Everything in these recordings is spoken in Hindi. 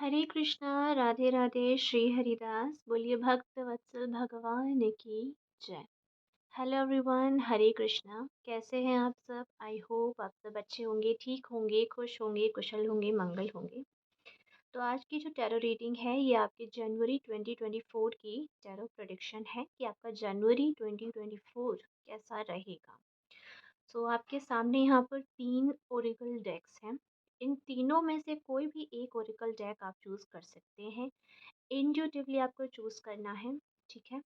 हरे कृष्णा राधे राधे श्री हरिदास बोलिए भक्त वत्सल भगवान की जय। हेलो एवरीवन, हरे कृष्णा। कैसे हैं आप सब? आई होप आप सब अच्छे होंगे, ठीक होंगे, खुश होंगे, कुशल होंगे, मंगल होंगे। तो आज की जो टैरो रीडिंग है ये आपके जनवरी 2024 की टैरो प्रेडिक्शन है कि आपका जनवरी 2024 कैसा रहेगा। तो आपके सामने यहाँ पर 3 ओरेकल डेक्स हैं। इन तीनों में से कोई भी एक ओरेकल डेक आप चूज़ कर सकते हैं। इंट्यूटिवली आपको चूज़ करना है, ठीक है?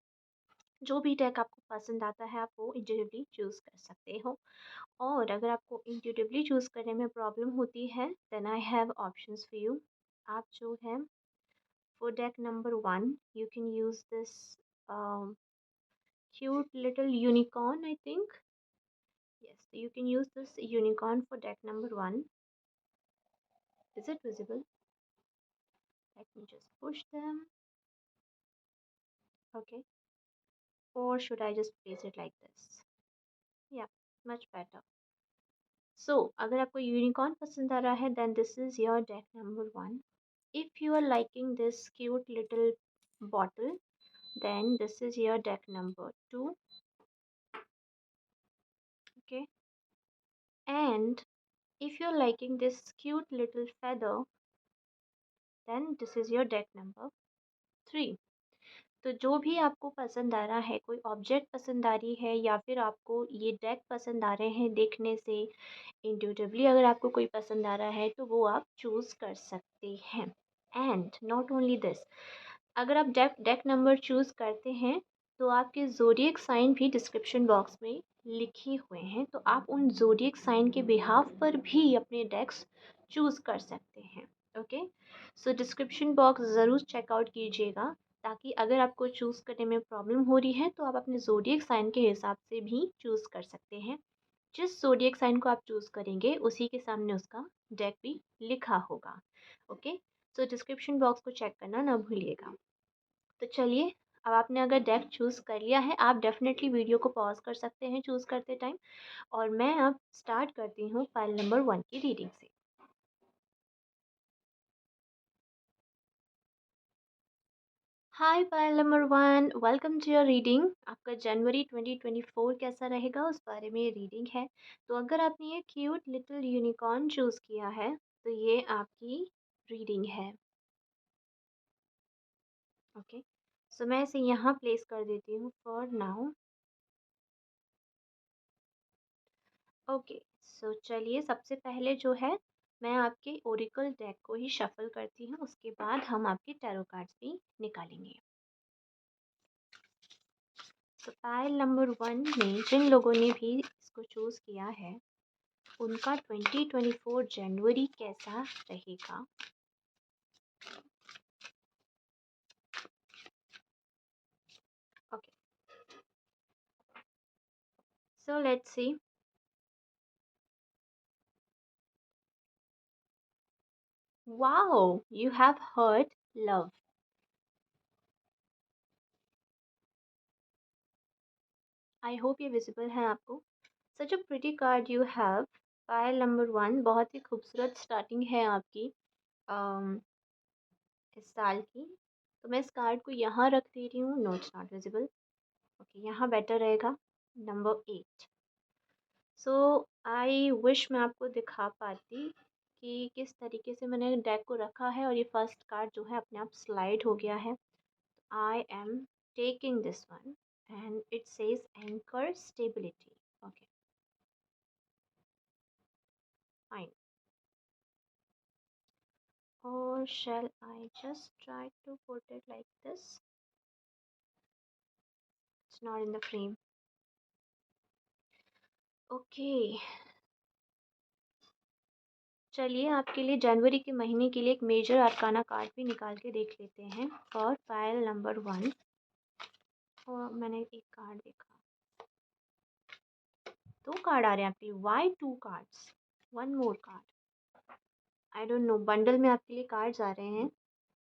जो भी डेक आपको पसंद आता है आप वो इंट्यूटिवली चूज़ कर सकते हो। और अगर आपको इंट्यूटिवली चूज़ करने में प्रॉब्लम होती है then I have options for you. आप जो है for deck number 1 you can use this cute little unicorn I think. Yes, so you can use this unicorn for deck number 1. Is it visible? Let me just push them. Okay. Or should I just place it like this? Yeah, much better. So, अगर आपको unicorn पसंद आ रहा है then this is your deck number 1. If you are liking this cute little bottle then this is your deck number 2. Okay. And if you're liking this cute little feather then this is your deck number 3. तो जो भी आपको पसंद आ रहा है, कोई ऑब्जेक्ट पसंद आ रही है या फिर आपको ये डेक पसंद आ रहे हैं देखने से, इंट्यूटिवली अगर आपको कोई पसंद आ रहा है तो वो आप चूज़ कर सकते हैं। एंड नॉट ओनली दिस, अगर आप डेक डेक नंबर चूज़ करते हैं तो आपके ज़ोडिएक साइन भी डिस्क्रिप्शन बॉक्स में लिखे हुए हैं, तो आप उन ज़ोडिएक साइन के बिहाफ पर भी अपने डेक्स चूज़ कर सकते हैं। ओके, सो डिस्क्रिप्शन बॉक्स ज़रूर चेकआउट कीजिएगा ताकि अगर आपको चूज़ करने में प्रॉब्लम हो रही है तो आप अपने ज़ोडिएक साइन के हिसाब से भी चूज़ कर सकते हैं। जिस ज़ोडिएक साइन को आप चूज़ करेंगे उसी के सामने उसका डेक भी लिखा होगा। ओके, सो डिस्क्रिप्शन बॉक्स को चेक करना ना भूलिएगा। तो चलिए, अब आपने अगर डेक चूज़ कर लिया है आप डेफिनेटली वीडियो को पॉज कर सकते हैं चूज़ करते टाइम। और मैं अब स्टार्ट करती हूँ फाइल नंबर 1 की रीडिंग से। Hi pile number 1, welcome to your reading. आपका जनवरी 2024 कैसा रहेगा उस बारे में रीडिंग है। तो अगर आपने ये क्यूट लिटिल यूनिकॉर्न चूज़ किया है तो ये आपकी रीडिंग है। ओके, सो मैं इसे यहाँ प्लेस कर देती हूँ फॉर नाउ। ओके, सो चलिए सबसे पहले जो है मैं आपके ओरिकल डेक को ही शफल करती हूँ, उसके बाद हम आपके टैरो कार्ड्स भी निकालेंगे। तो पायल नंबर 1 में जिन लोगों ने भी इसको चूज़ किया है उनका 2024 जनवरी कैसा रहेगा। Okay, so let's see. Wow, you have heard love. I hope ये विजिबल है आपको। Such a pretty card you have. Pile number 1, बहुत ही खूबसूरत स्टार्टिंग है आपकी इस साल की। तो मैं इस कार्ड को यहाँ रख दे रही हूँ। No, it's not visible. Okay, यहाँ बेटर रहेगा। नंबर 8। सो आई विश मैं आपको दिखा पाती कि किस तरीके से मैंने डेक को रखा है, और ये फर्स्ट कार्ड जो है अपने आप स्लाइड हो गया है। I am taking this one and it says anchor stability. Okay, fine. और shall I just try to put it like this? It's not in the frame. Okay. चलिए आपके लिए जनवरी के महीने के लिए एक मेजर आर्काना कार्ड भी निकाल के देख लेते हैं फॉर फाइल नंबर 1। और मैंने एक कार्ड देखा, 2 कार्ड आ रहे हैं आपके लिए। Why 2 cards? 1 more card. I don't know, bundle में आपके लिए कार्ड्स आ रहे हैं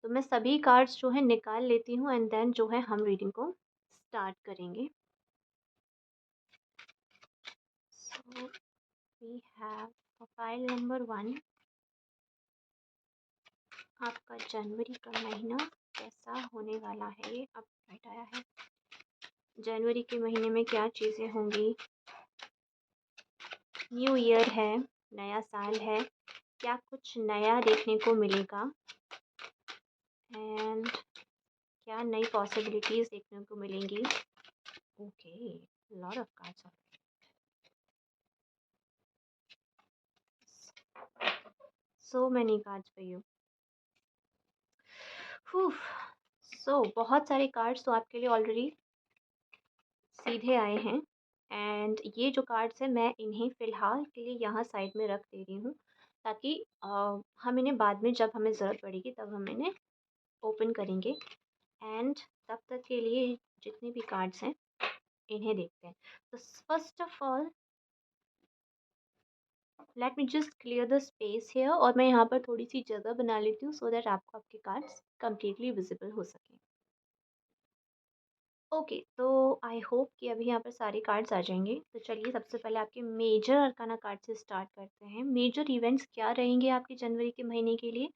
तो मैं सभी कार्ड्स जो है निकाल लेती हूँ एंड देन जो है हम रीडिंग को स्टार्ट करेंगे। So we have pile number 1, आपका जनवरी का महीना कैसा होने वाला है, ये अब राइट आया है। जनवरी के महीने में क्या चीज़ें होंगी? न्यू ईयर है, नया साल है, क्या कुछ नया देखने को मिलेगा? एंड क्या नई पॉसिबिलिटीज़ देखने को मिलेंगी? Okay, lot of cards, so many cards for you. सो बहुत सारे कार्ड्स तो आपके लिए ऑलरेडी सीधे आए हैं। एंड ये जो कार्ड्स हैं मैं इन्हें फ़िलहाल के लिए यहाँ साइड में रख दे रही हूँ, ताकि हम इन्हें बाद में जब हमें ज़रूरत पड़ेगी तब हम इन्हें ओपन करेंगे। एंड तब तक के लिए जितने भी कार्ड्स हैं इन्हें देखते हैं। तो first of all let me just clear the space here, और मैं यहाँ पर थोड़ी सी जगह बना लेती हूँ सो दैट आपको आपके कार्ड्स कम्प्लीटली विजिबल हो सकें। ओके, तो आई होप कि अभी यहाँ पर सारे कार्ड्स आ जाएंगे। तो चलिए सबसे पहले आपके मेजर अरकाना कार्ड से स्टार्ट करते हैं। मेजर इवेंट्स क्या रहेंगे आपके जनवरी के महीने के लिए?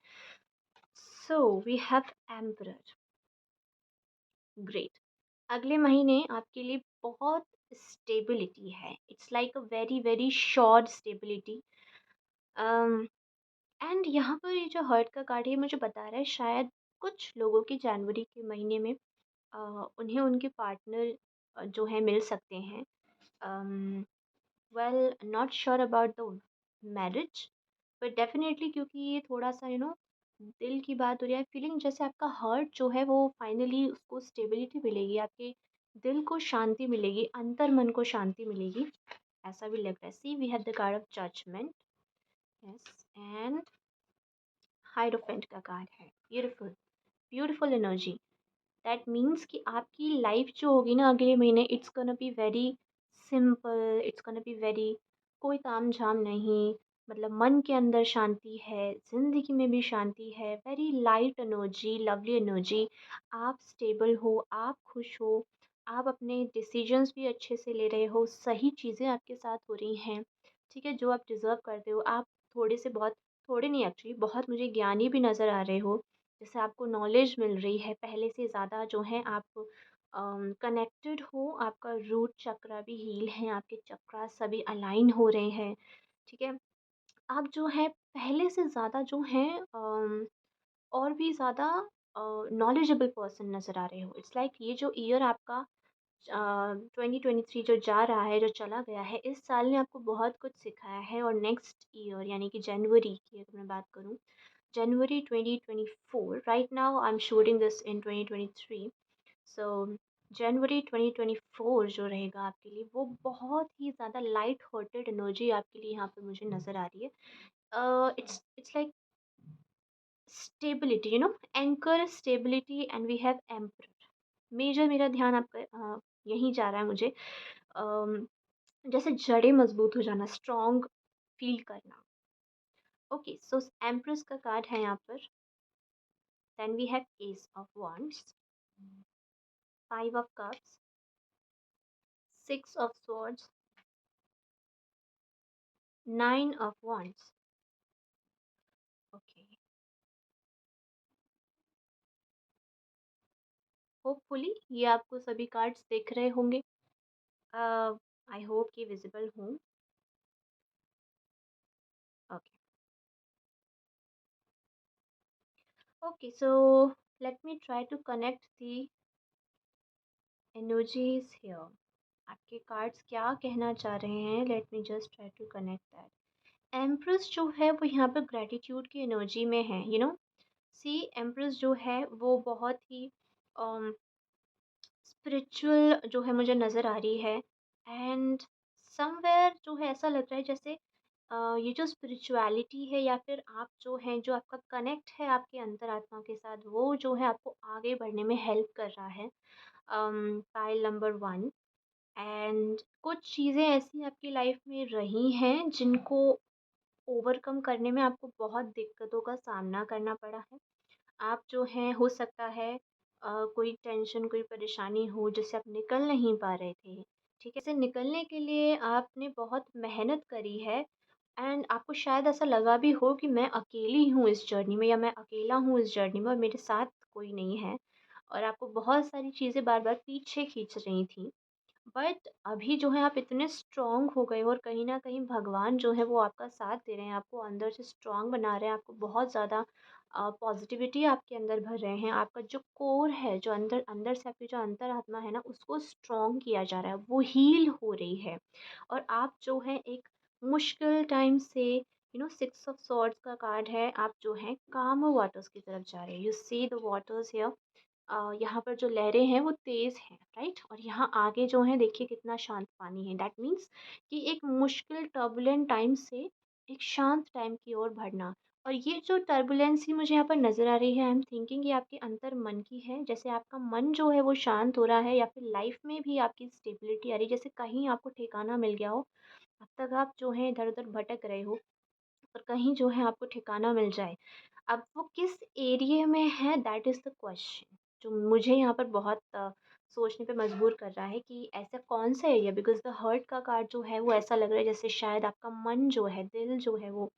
So we have emperor, great. अगले महीने आपके लिए बहुत स्टेबिलिटी है, it's like a very very short stability. And यहाँ पर ये जो हर्ट का कार्ड है मुझे बता रहा है शायद कुछ लोगों के जनवरी के महीने में उन्हें उनके पार्टनर जो है मिल सकते हैं। Well, not sure about the marriage, but definitely क्योंकि ये थोड़ा सा दिल की बात हो रही है, फीलिंग जैसे आपका हर्ट जो है वो फाइनली उसको स्टेबिलिटी मिलेगी, आपके दिल को शांति मिलेगी, अंतर मन को शांति मिलेगी, ऐसा भी लग रहा है। See we have the card of judgement, yes, and hierophant का कार्ड है, beautiful, beautiful energy. That means कि आपकी लाइफ जो होगी ना अगले महीने, it's gonna be very simple, it's gonna be very, कोई ताम झाम नहीं, मतलब मन के अंदर शांति है, ज़िंदगी में भी शांति है, very light energy, lovely energy. आप स्टेबल हो, आप खुश हो, आप अपने डिसीजंस भी अच्छे से ले रहे हो, सही चीज़ें आपके साथ हो रही हैं, ठीक है, जो आप डिज़र्व करते हो। आप थोड़े से बहुत, थोड़े नहीं एक्चुअली बहुत मुझे ज्ञानी भी नज़र आ रहे हो, जैसे आपको नॉलेज मिल रही है पहले से ज़्यादा, जो है आप कनेक्टेड हो, आपका रूट चक्रा भी हील है, आपके चक्रा सभी अलाइन हो रहे हैं, ठीक है। आप जो है पहले से ज़्यादा जो हैं और भी ज़्यादा नॉलेजेबल पर्सन नज़र आ रहे हो। इट्स लाइक ये जो ईयर आपका 2023 जो जा रहा है, जो चला गया है, इस साल ने आपको बहुत कुछ सिखाया है। और नेक्स्ट ईयर यानी कि जनवरी की अगर मैं बात करूँ, January 2024, right now I'm shooting this in 2023, so जनवरी 2024 जो रहेगा आपके लिए वो बहुत ही ज़्यादा लाइट हार्टेड एनर्जी आपके लिए यहाँ पे मुझे नज़र आ रही है। It's like stability, anchor stability, and we have emperor. Major मेरा ध्यान आपका यहीं जा रहा है मुझे, अम, जैसे जड़ें मजबूत हो जाना, स्ट्रॉन्ग फील करना। ओके, सो एम्प्रेस का कार्ड है यहाँ पर। Then we have Ace of Wands, Five of Cups, Six of Swords, Nine of Wands. Okay. Hopefully ये आपको सभी कार्ड्स दिख रहे होंगे। आई होप कि विजिबल हों। Okay, okay, so let me try to connect the energies here. आपके कार्ड्स क्या कहना चाह रहे हैं? Let me just try to connect that. Empress जो है वो यहाँ पर ग्रेटिट्यूड की एनर्जी में है, सी एम्प्रेस जो है वो बहुत ही स्पिरिचुअल जो है मुझे नज़र आ रही है। एंड समवेयर जो है ऐसा लग रहा है जैसे ये जो स्पिरिचुअलिटी है, या फिर आप जो हैं, जो आपका कनेक्ट है आपके अंतरात्मा के साथ, वो जो है आपको आगे बढ़ने में हेल्प कर रहा है। Pile number one. एंड कुछ चीज़ें ऐसी आपकी लाइफ में रही हैं जिनको ओवरकम करने में आपको बहुत दिक्कतों का सामना करना पड़ा है। आप जो हैं, हो सकता है कोई टेंशन, कोई परेशानी हो जिससे आप निकल नहीं पा रहे थे, ठीक है? इससे निकलने के लिए आपने बहुत मेहनत करी है, एंड आपको शायद ऐसा लगा भी हो कि मैं अकेली हूँ इस जर्नी में, या मैं अकेला हूँ इस जर्नी में और मेरे साथ कोई नहीं है, और आपको बहुत सारी चीज़ें बार-बार पीछे खींच रही थी। बट अभी जो है आप इतने स्ट्रॉन्ग हो गए हो, और कहीं न कहीं भगवान जो है वो आपका साथ दे रहे हैं, आपको अंदर से स्ट्रॉन्ग बना रहे हैं, आपको बहुत ज़्यादा पॉज़िटिविटी आपके अंदर भर रहे हैं। आपका जो कोर है, जो अंदर अंदर से आपकी जो अंतरात्मा है ना, उसको स्ट्रॉन्ग किया जा रहा है, वो हील हो रही है। और आप जो है एक मुश्किल टाइम से, सिक्स ऑफ सॉर्ड्स का कार्ड है, आप जो है काम वाटर्स की तरफ जा रहे हैं। You see the waters here, यहाँ पर जो लहरें हैं वो तेज़ हैं, राइट? और यहाँ आगे जो है देखिए कितना शांत पानी है। दैट मीन्स कि एक मुश्किल टर्बुलेंट टाइम से एक शांत टाइम की ओर बढ़ना। और ये जो टर्बुलेंसी मुझे यहाँ पर नज़र आ रही है, आई एम थिंकिंग ये आपके अंतर मन की है। जैसे आपका मन जो है वो शांत हो रहा है, या फिर लाइफ में भी आपकी स्टेबिलिटी आ रही है, जैसे कहीं आपको ठिकाना मिल गया हो। अब तक आप जो है इधर उधर भटक रहे हो, और कहीं जो है आपको ठिकाना मिल जाए। अब वो किस एरिया में है, दैट इज़ द क्वेश्चन, जो मुझे यहाँ पर बहुत सोचने पे मजबूर कर रहा है कि ऐसा कौन सा एरिया। बिकॉज द हर्ट का कार्ड जो है वो ऐसा लग रहा है जैसे शायद आपका मन जो है, दिल जो है वो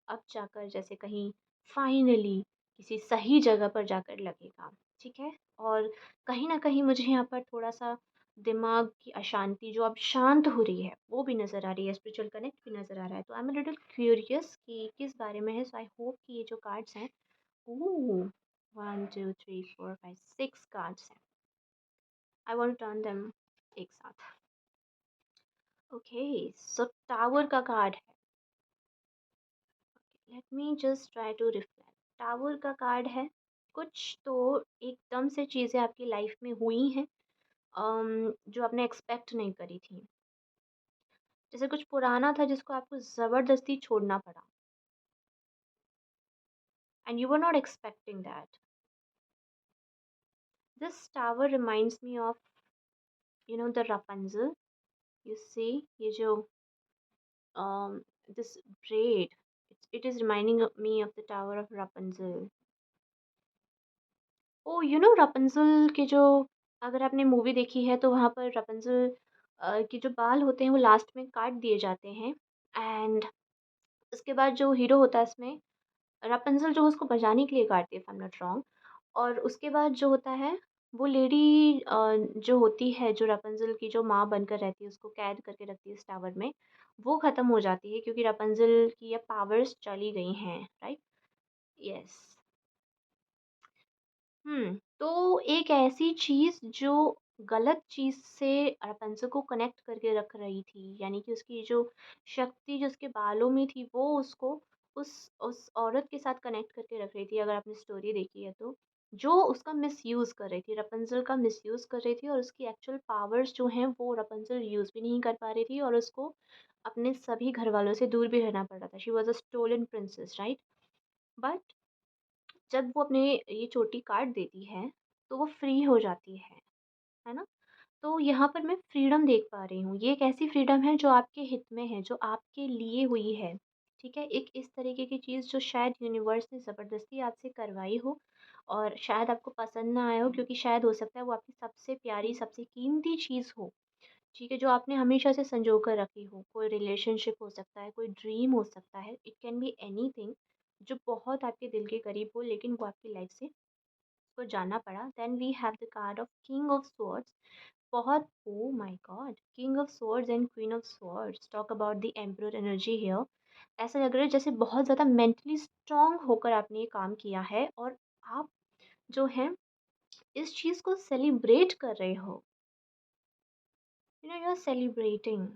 अब जाकर जैसे कहीं फाइनली किसी सही जगह पर जाकर लगेगा। ठीक है? और कहीं न कहीं मुझे यहाँ पर थोड़ा-सा दिमाग की अशांति जो अब शांत हो रही है, वो भी नज़र आ रही है, स्पिरिचुअल कनेक्ट भी नज़र आ रहा है। तो I am a little curious कि किस बारे में है, सो आई होप कि ये जो कार्ड्स हैं, ओह! 1, 2, 3, 4, 5, 6 कार्ड्स हैं। I want to turn them एक साथ। ओके, सो टावर का कार्ड है। Let me just try to reflect. Tower का कार्ड है। कुछ तो एकदम से चीज़ें आपकी लाइफ में हुई हैं, जो आपने एक्सपेक्ट नहीं करी थी। जैसे कुछ पुराना था जिसको आपको ज़बरदस्ती छोड़ना पड़ा, and you were not expecting that. This tower reminds me of the Rapunzel. You see, ये जो this bread, it is reminding me of the tower of Rapunzel. Oh! Rapunzel के जो, अगर आपने मूवी देखी है तो वहाँ पर रपुंज़ल के जो बाल होते हैं वो लास्ट में काट दिए जाते हैं, एंड उसके बाद जो हीरो होता है इसमें, रपुंज़ल जो है उसको बचाने के लिए काटती है, if I am not wrong. और उसके बाद जो होता है, वो लेडी जो होती है, जो रपुंज़ल की जो माँ बनकर रहती है, उसको कैद करके रखती है इस टावर में, वो ख़त्म हो जाती है क्योंकि रपुंज़ल की ये पावर्स चली गई हैं, राइट? यस। तो एक ऐसी चीज़ जो गलत चीज़ से रपुंज़ल को कनेक्ट करके रख रही थी, यानी कि उसकी जो शक्ति जो उसके बालों में थी, वो उसको उस औरत के साथ कनेक्ट करके रख रही थी, अगर आपने स्टोरी देखी है तो। जो उसका मिसयूज़ कर रही थी, रपुंज़ल का मिसयूज़ कर रही थी, और उसकी एक्चुअल पावर्स जो हैं वो रपुंज़ल यूज़ भी नहीं कर पा रही थी, और उसको अपने सभी घरवालों से दूर भी रहना पड़ रहा था। She was a stolen princess, right? But जब वो अपने ये चोटी काट देती है, तो वो फ्री हो जाती है ना? तो यहाँ पर मैं फ्रीडम देख पा रही हूँ। ये एक ऐसी फ्रीडम है जो आपके हित में है, जो आपके लिए हुई है, ठीक है? एक इस तरीके की चीज़ जो शायद यूनिवर्स ने ज़बरदस्ती आपसे करवाई हो, और शायद आपको पसंद ना आया हो, क्योंकि शायद हो सकता है वो आपकी सबसे प्यारी, सबसे कीमती चीज़ हो, ठीक है? जो आपने हमेशा से संजो कर रखी हो। कोई रिलेशनशिप हो सकता है, कोई ड्रीम हो सकता है, इट कैन बी एनीथिंग, जो बहुत आपके दिल के करीब हो, लेकिन वो आपकी लाइफ से को जाना पड़ा। Then we have the card of king of swords. बहुत, oh my God, king of swords and queen of swords talk about the emperor energy here. ऐसा लग रहा है जैसे बहुत ज़्यादा मेंटली स्ट्रांग होकर आपने ये काम किया है, और आप जो है इस चीज़ को सेलिब्रेट कर रहे हो। You are celebrating.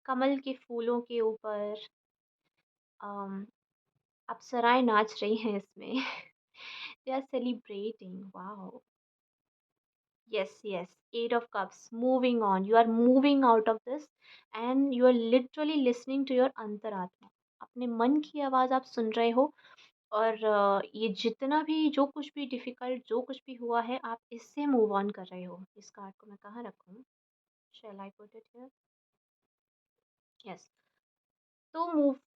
कमल के फूलों के ऊपर अम, अप्सराएं नाच रही हैं इसमें। They are celebrating, wow. Yes, yes. Eight of Cups. Moving on. You are moving out of this, and you are literally listening to your अंतरात्मा. अपने मन की आवाज़ आप सुन रहे हो, और ये जितना भी, जो कुछ भी डिफ़िकल्ट, जो कुछ भी हुआ है, आप इससे मूव ऑन कर रहे हो। इस कार्ड को मैं कहाँ रखूँ? Shall I put it here? Yes. तो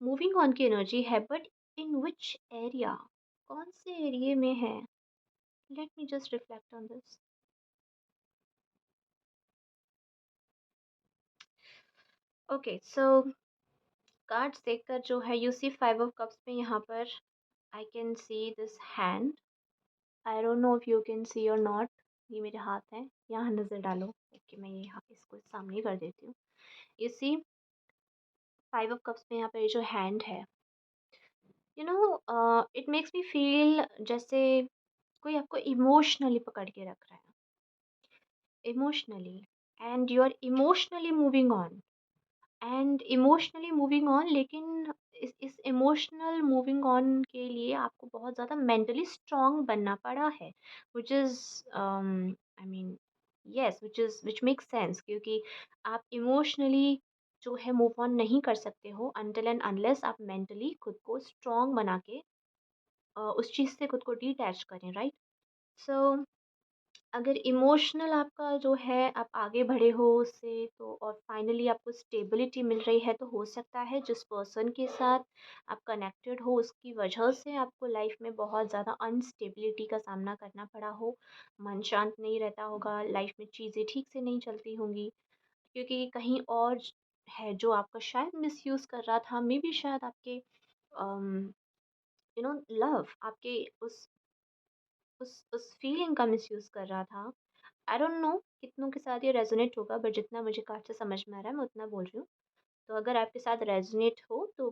मूविंग ऑन की एनर्जी है, बट इन व्हिच एरिया? कौन से एरिये में है? Let me just reflect on this. Okay, so cards देखकर जो है, यू सी 5 ऑफ कप्स में यहाँ पर I can see this hand. I don't know if you can see और नॉट। ये मेरे हाथ हैं, यहाँ नज़र डालो। ओके, मैं ये इसको सामने कर देती हूँ। यू सी 5 ऑफ कप्स में यहाँ पर ये जो हैंड है, you know, it makes me feel जैसे कोई आपको इमोशनली पकड़ के रख रहा है, emotionally, and you are emotionally moving on, लेकिन इस इमोशनल मूविंग ऑन के लिए आपको बहुत ज़्यादा मेंटली स्ट्रांग बनना पड़ा है, which is I mean yes, which makes sense, क्योंकि आप इमोशनली जो है मूव ऑन नहीं कर सकते हो अनटिल एंड अनलेस आप मेंटली खुद को स्ट्रांग बना के उस चीज़ से खुद को डिटैच करें, राइट? सो अगर इमोशनल आपका जो है आप आगे बढ़े हो उससे, तो और फाइनली आपको स्टेबिलिटी मिल रही है, तो हो सकता है जिस पर्सन के साथ आप कनेक्टेड हो उसकी वजह से आपको लाइफ में बहुत ज़्यादा अनस्टेबिलिटी का सामना करना पड़ा हो। मन शांत नहीं रहता होगा, लाइफ में चीज़ें ठीक से नहीं चलती होंगी, क्योंकि कहीं और है जो आपका शायद मिसयूज़ कर रहा था, मे बी शायद आपके यू नो लव, आपके उस फीलिंग का मिसयूज़ कर रहा था। आई डोंट नो कितनों के साथ ये रेजोनेट होगा, बट जितना मुझे कार्ड से समझ में आ रहा है मैं उतना बोल रही हूँ। तो अगर आपके साथ रेजोनेट हो तो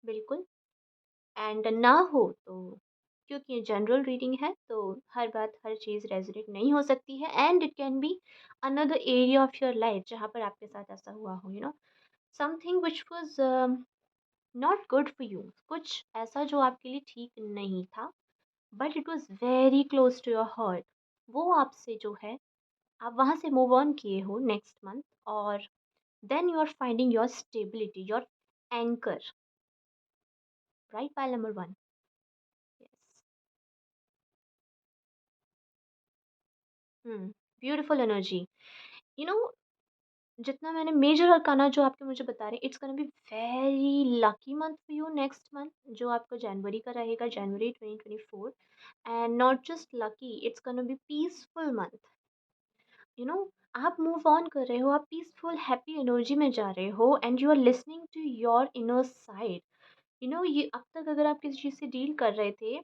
बिल्कुल, एंड ना हो तो, क्योंकि ये जनरल रीडिंग है तो हर बात हर चीज़ रेजोनेट नहीं हो सकती है, and it can be another area of your life जहाँ पर आपके साथ ऐसा हुआ हो, you know, something which was not good for you, कुछ ऐसा जो आपके लिए ठीक नहीं था, but it was very close to your heart. वो आपसे जो है, आप वहाँ से मूव ऑन किए हो नेक्स्ट मंथ, और then you are finding your stability, your anchor, right? Pile number 1। Yes. Beautiful energy, you know, जितना मैंने मेजर अरकाना जो आपके मुझे बता रहे हैं, it's gonna be very lucky month for you next month, जो आपका जनवरी का रहेगा, जनवरी 2024। And not just lucky, it's gonna be peaceful month, you know. आप मूव ऑन कर रहे हो, आप पीसफुल हैप्पी एनर्जी में जा रहे हो, and you are listening to your inner side, you know. ये अब तक अगर आप किसी चीज़ से डील कर रहे थे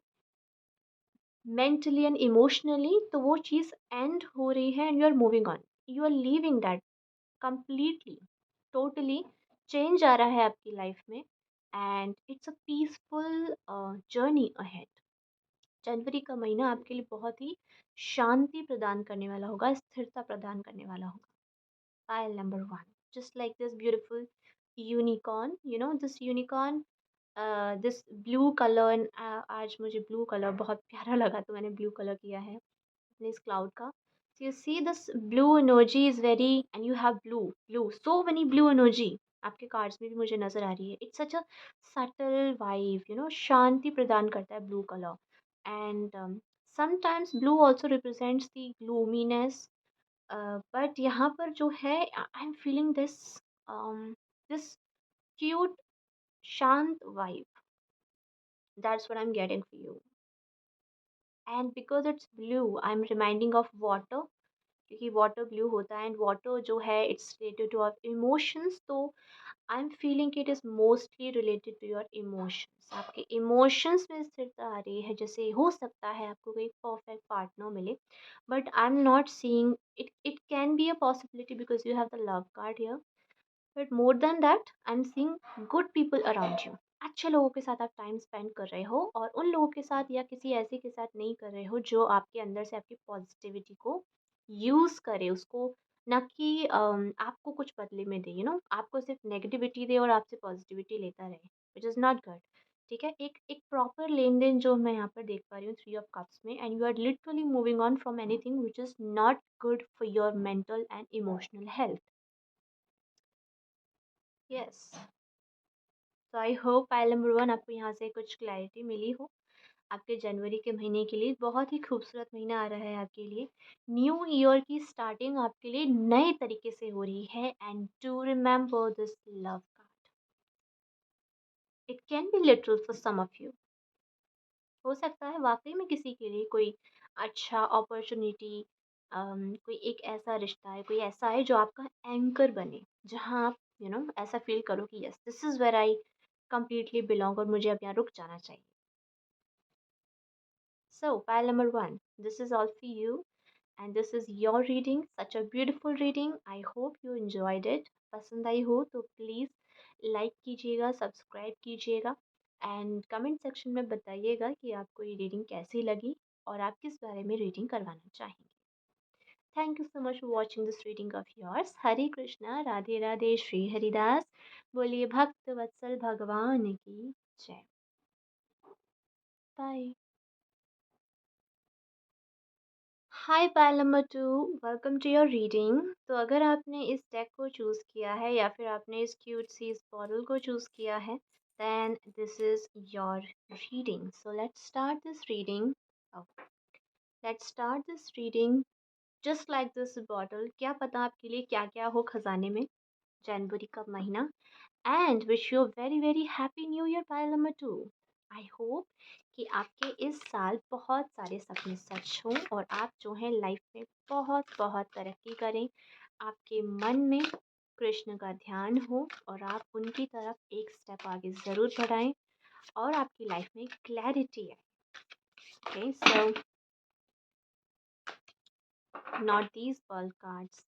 मेंटली एंड इमोशनली, तो वो चीज़ एंड हो रही है, and you are moving on, you are leaving that completely, totally change आ रहा है आपकी लाइफ में, and it's a peaceful journey ahead. जनवरी का महीना आपके लिए बहुत ही शांति प्रदान करने वाला होगा, स्थिरता प्रदान करने वाला होगा। Pile number 1, just like this beautiful unicorn, you know, this unicorn, this blue color, and आज मुझे blue color बहुत प्यारा लगा तो मैंने blue color किया है अपने इस cloud का। So you see this blue energy is very, and you have blue, so many blue energy आपके cards में भी मुझे नज़र आ रही है। It's such a subtle vibe, you know, शांति प्रदान करता है blue color, and sometimes blue also represents the gloominess, but यहाँ पर जो है I am feeling this cute शांत vibe, that's what I am getting for you, and because it's blue I am reminding of water, क्योंकि वाटर ब्लू होता है, एंड वाटर जो है it's related to our emotions, तो आई एम फीलिंग कि it is mostly related to your emotions, आपके इमोशंस में स्थिरता आ रही है। जैसे हो सकता है आपको कोई परफेक्ट पार्टनर मिले, but I am not seeing it, it can be a possibility because you have the love card here, but more than that I am seeing good people around you, अच्छे लोगों के साथ आप टाइम स्पेंड कर रहे हो, और उन लोगों के साथ या किसी ऐसे के साथ नहीं कर रहे हो जो आपके अंदर से आपकी पॉजिटिविटी को यूज़ करे, उसको, ना कि आपको कुछ बदले में दे, यू नो, आपको सिर्फ नेगेटिविटी दे और आपसे पॉजिटिविटी लेता रहे, विच इज़ नॉट गुड। ठीक है, एक एक प्रॉपर लेन देन जो मैं यहाँ पर देख पा रही हूँ 3 ऑफ कप्स में, and you are literally moving on from anything which is not good for your mental and emotional health. Yes, so I hope pile number 1 आपको यहाँ से कुछ क्लैरिटी मिली हो। आपके जनवरी के महीने के लिए बहुत ही खूबसूरत महीना आ रहा है आपके लिए, न्यू ईयर की स्टार्टिंग आपके लिए नए तरीके से हो रही है, and to remember this love card, it can be literal for some of you, हो सकता है वाकई में किसी के लिए कोई अच्छा अपॉर्चुनिटी कोई एक ऐसा रिश्ता है, कोई ऐसा है जो आपका एंकर बने, जहाँ आप ऐसा फील करो कि yes this is where I completely belong, और मुझे अब यहाँ रुक जाना चाहिए. So, pile number one, this is all for you, and this is your reading. Such a beautiful reading. I hope you enjoyed it. पसंद आई हो तो प्लीज़ लाइक कीजिएगा, सब्सक्राइब कीजिएगा, एंड कमेंट सेक्शन में बताइएगा कि आपको ये रीडिंग कैसी लगी और आप किस बारे में रीडिंग करवाना चाहेंगे. Thank you so much for watching this reading of yours. Hare Krishna, Radhe Radhe, Shri Haridas. बोलिए भक्त वत्सल भगवान की जय. Bye. Hi pile number two, welcome to your reading. तो अगर आपने इस डेक को चूज़ किया है या फिर आपने इस क्यूट सी इस बॉटल को चूज़ किया है, then this is your reading. So let's start this reading. Let's start this reading just like this bottle. क्या पता आपके लिए क्या क्या हो खजाने में. जनवरी का महीना, and wish you very very happy new year pile number to. I hope कि आपके इस साल बहुत सारे सपने सच हों और आप जो है लाइफ में बहुत बहुत तरक्की करें. आपके मन में कृष्ण का ध्यान हो और आप उनकी तरफ एक स्टेप आगे ज़रूर बढ़ाएं और आपकी लाइफ में क्लैरिटी है. Okay, so not these world cards.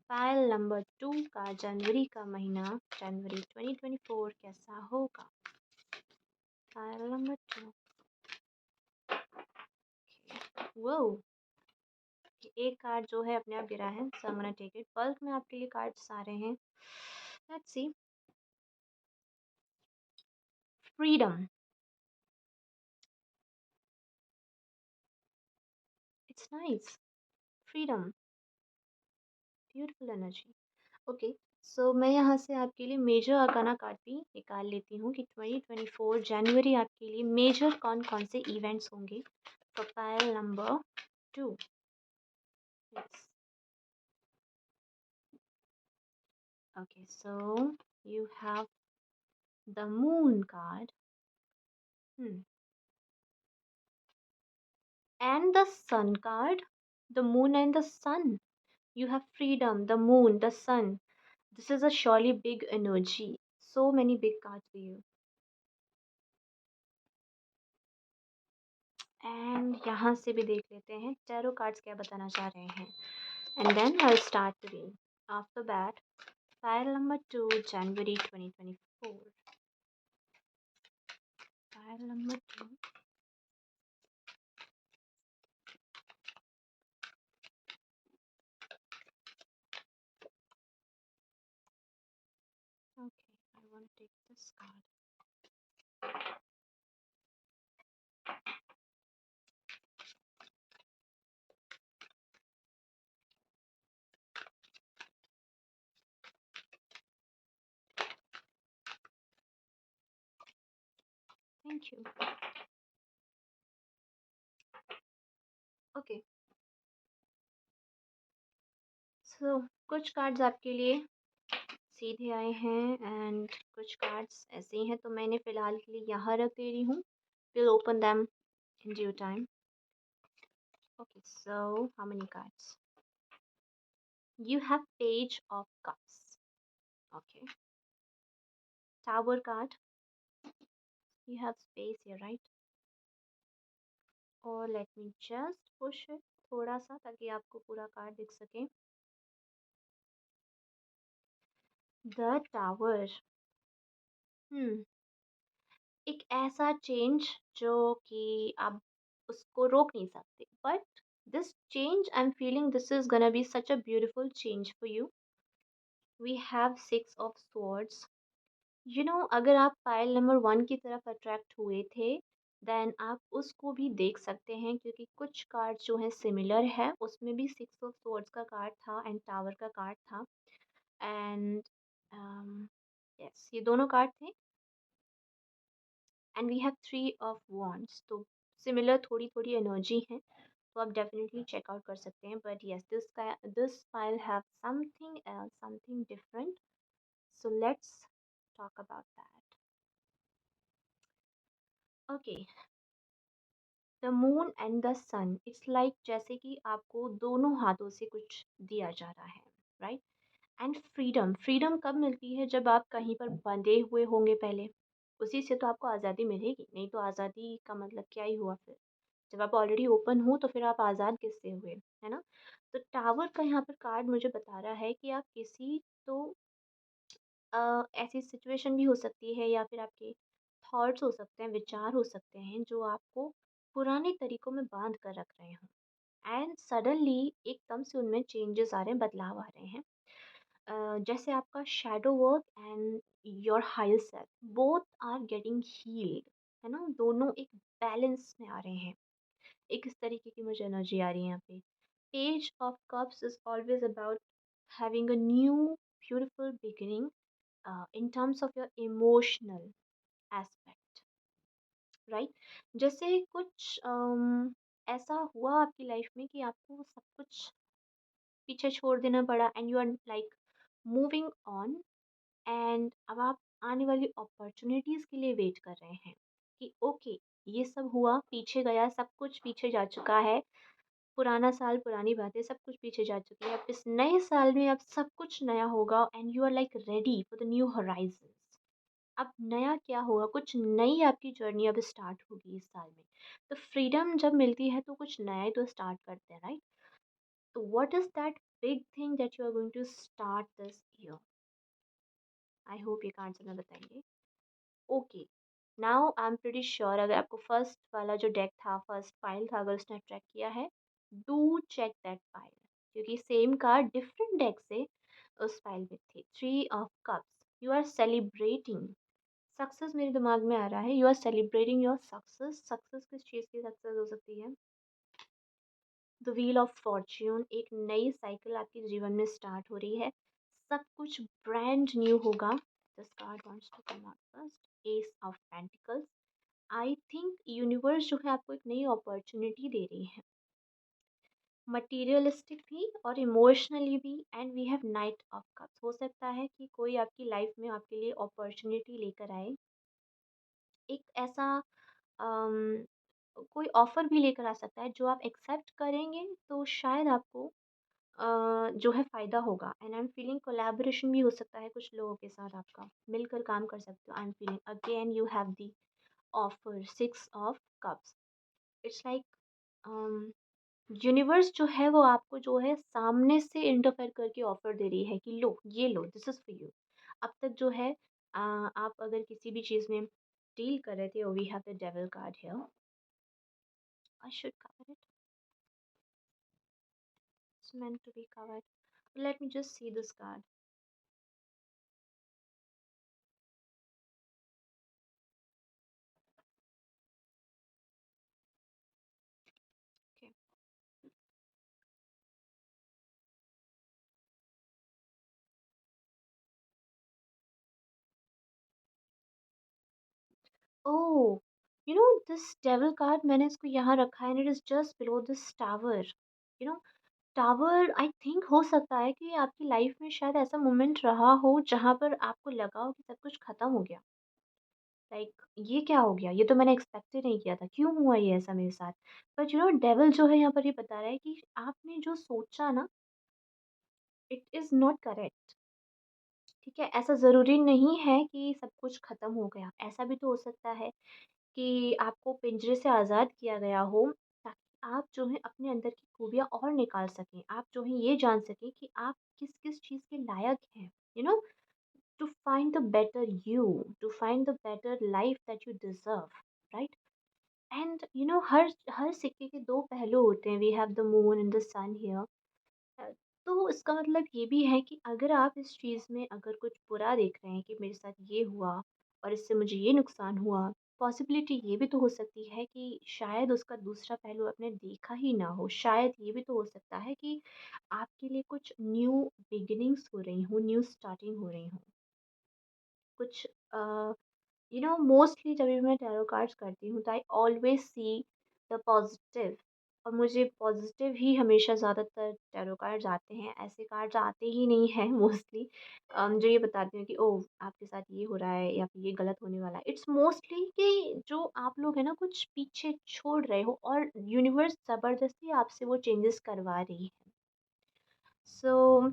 Pile number two का जनवरी का महीना, जनवरी 2024 कैसा होगा. Pile number two. वो एक कार्ड जो है अपने आप गिरा है, so I am gonna take it. Bulk में आपके लिए कार्ड्स आ रहे हैं. Let's see. Freedom. It's nice. Freedom. Beautiful energy. Okay, so मैं यहाँ से आपके लिए मेजर आर्काना कार्ड भी निकाल लेती हूँ कि 2024 जनवरी आपके लिए मेजर कौन कौन से इवेंट्स होंगे. तो pile number to. Okay, so you have the moon card, hmm, and the sun card. The moon and the sun. You have freedom, the moon, the sun. This is a surely big energy. So many big cards for you. And यहाँ से भी देख लेते हैं टैरो कार्ड्स क्या बताना चाह रहे हैं. And then I'll start the reading. After that, file number 2, January 2024. File number 2. Okay, I want to take this card. Thank you. Okay, so कुछ कार्ड्स आपके लिए सीधे आए हैं एंड कुछ कार्ड्स ऐसे ही हैं, तो मैंने फ़िलहाल के लिए यहाँ रख दे रही हूँ. Will open them in due time. Okay, so how many cards. You have page of cups. Okay. Tower card. You have space here, right. और let me just push it थोड़ा सा ताकि आपको पूरा कार्ड दिख सके. The tower. हम्म एक ऐसा चेंज जो कि आप उसको रोक नहीं सकते, but this change I am feeling this is gonna be such a beautiful change for you. We have six of swords. अगर आप फाइल नंबर वन की तरफ अट्रैक्ट हुए थे, देन आप उसको भी देख सकते हैं क्योंकि कुछ कार्ड जो है सिमिलर है, उसमें भी सिक्स ऑफ swords का कार्ड था एंड टावर का कार्ड था. एंड यस, ये दोनों कार्ड थे. And we have three of wands, तो सिमिलर थोड़ी थोड़ी एनर्जी है, तो आप डेफिनेटली चेकआउट कर सकते हैं. But yes, this pile have something else, something different. So let's talk about that. Okay, the moon and the sun, it's like जैसे कि आपको दोनों हाथों से कुछ दिया जा रहा है, राइट। एंड फ्रीडम, फ्रीडम कब मिलती है? जब आप कहीं पर बंधे हुए होंगे पहले, उसी से तो आपको आज़ादी मिलेगी, नहीं तो आज़ादी का मतलब क्या ही हुआ फिर। जब आप ऑलरेडी ओपन हो तो फिर आप आज़ाद किससे हुए, है ना? तो टावर का यहाँ पर कार्ड मुझे बता रहा है कि आप किसी तो ऐसी सिचुएशन भी हो सकती है या फिर आपके थॉट्स हो सकते हैं, विचार हो सकते हैं जो आपको पुराने तरीकों में बांध कर रख रहे हों, एंड सडनली एकदम से उनमें चेंजेस आ रहे हैं, बदलाव आ रहे हैं। जैसे आपका shadow work and your higher self both are getting healed, है ना? दोनों एक बैलेंस में आ रहे हैं। एक इस तरीके की मुझे एनर्जी आ रही है यहाँ पे। Page of cups is always about having a new beautiful beginning in terms of your emotional aspect, right. जैसे कुछ ऐसा हुआ आपकी लाइफ में कि आपको सब कुछ पीछे छोड़ देना पड़ा and you are like moving on, and अब आप आने वाली अपॉर्चुनिटीज़ के लिए वेट कर रहे हैं कि ओके, ये सब हुआ, पीछे गया, सब कुछ पीछे जा चुका है, पुराना साल, पुरानी बातें सब कुछ पीछे जा चुकी है। अब इस नए साल में अब सब कुछ नया होगा and you are like ready for the new horizons. अब नया क्या होगा? कुछ नई आपकी जर्नी अब स्टार्ट होगी इस साल में। तो फ्रीडम जब मिलती है तो कुछ नया ही तो स्टार्ट करते हैं, राइट? तो what is that big thing that you are going to start this year? I hope ये का आंसर में बताएँगे। Okay, now I am pretty sure अगर आपको फर्स्ट वाला जो डेक था, फर्स्ट पाइल था, अगर उसने अट्रैक्ट किया है, डू चेक दैट पाइल, क्योंकि सेम कार्ड डिफरेंट डेक से उस पाइल में थे। 3 of cups, you are celebrating success, मेरे दिमाग में आ रहा है। You are celebrating your success. Success किस चीज़ की सक्सेस हो सकती है? द व्हील ऑफ फॉर्च्यून, एक नई साइकिल आपके जीवन में स्टार्ट हो रही है, सब कुछ ब्रांड न्यू होगा। This card wants to come out first, ace of pentacles. I think universe जो है आपको एक नई अपॉर्चुनिटी दे रही है, मटीरियलिस्टिक भी और इमोशनली भी। And we have knight of cups, हो सकता है कि कोई आपकी लाइफ में आपके लिए अपॉर्चुनिटी लेकर आए, एक ऐसा अम, कोई ऑफ़र भी लेकर आ सकता है जो आप एक्सेप्ट करेंगे तो शायद आपको जो है फ़ायदा होगा। And I am feeling collaboration भी हो सकता है कुछ लोगों के साथ आपका, मिलकर काम कर सकते हो। आई am feeling again you have the offer, 6 of cups. It's like universe जो है वो आपको जो है सामने से इंटरफेयर करके ऑफ़र दे रही है कि लो, ये लो, दिस इज़ फॉर यू। अब तक जो है आप अगर किसी भी चीज़ में डील कर रहे थे, we have the devil card here. I should cover it. It's meant to be covered. Let me just see this card. Okay. Oh, you know this devil card, मैंने इसको यहाँ रखा है and it is just below this tower. You know, tower I think हो सकता है कि आपकी लाइफ में शायद ऐसा मोमेंट रहा हो जहाँ पर आपको लगा हो कि सब कुछ खत्म हो गया। लाइक ये क्या हो गया? ये तो मैंने एक्सपेक्ट ही नहीं किया था। क्यों हुआ ये ऐसा मेरे साथ? बट यू नो डेविल जो है यहाँ पर ये बता रहा है कि आपने जो सोचा ना, इट इज़ नॉट करेक्ट। ठीक है, ऐसा ज़रूरी नहीं है कि सब कुछ ख़त्म हो गया। ऐसा भी तो हो सकता है कि आपको पिंजरे से आज़ाद किया गया हो ताकि आप जो है अपने अंदर की खूबियाँ और निकाल सकें। आप जो है ये जान सकें कि आप किस-किस चीज़ के लायक हैं। You know, to find the better you, to find the better life that you deserve, right? And you know हर हर सिक्के के 2 पहलू होते हैं। We have the moon and the sun here. Uh, तो इसका मतलब ये भी है कि अगर आप इस चीज़ में अगर कुछ बुरा देख रहे हैं कि मेरे साथ ये हुआ और इससे मुझे ये नुकसान हुआ, पॉसिबिलिटी ये भी तो हो सकती है कि शायद उसका दूसरा पहलू आपने देखा ही ना हो। शायद ये भी तो हो सकता है कि आपके लिए कुछ न्यू बिगिनिंग्स हो रही हों, न्यू स्टार्टिंग हो रही हों। कुछ यू नो मोस्टली जब भी मैं टैरो कार्ड्स करती हूँ तो I always see the positive और मुझे पॉज़िटिव ही हमेशा ज़्यादातर टैरो कार्ड्स आते हैं, ऐसे कार्ड्स आते ही नहीं हैं मोस्टली जो ये बताते हैं कि ओह! आपके साथ ये हो रहा है या फिर ये गलत होने वाला है। इट्स मोस्टली कि जो आप लोग हैं ना कुछ पीछे छोड़ रहे हो और यूनिवर्स ज़बरदस्ती आपसे वो चेंजेस करवा रही है। So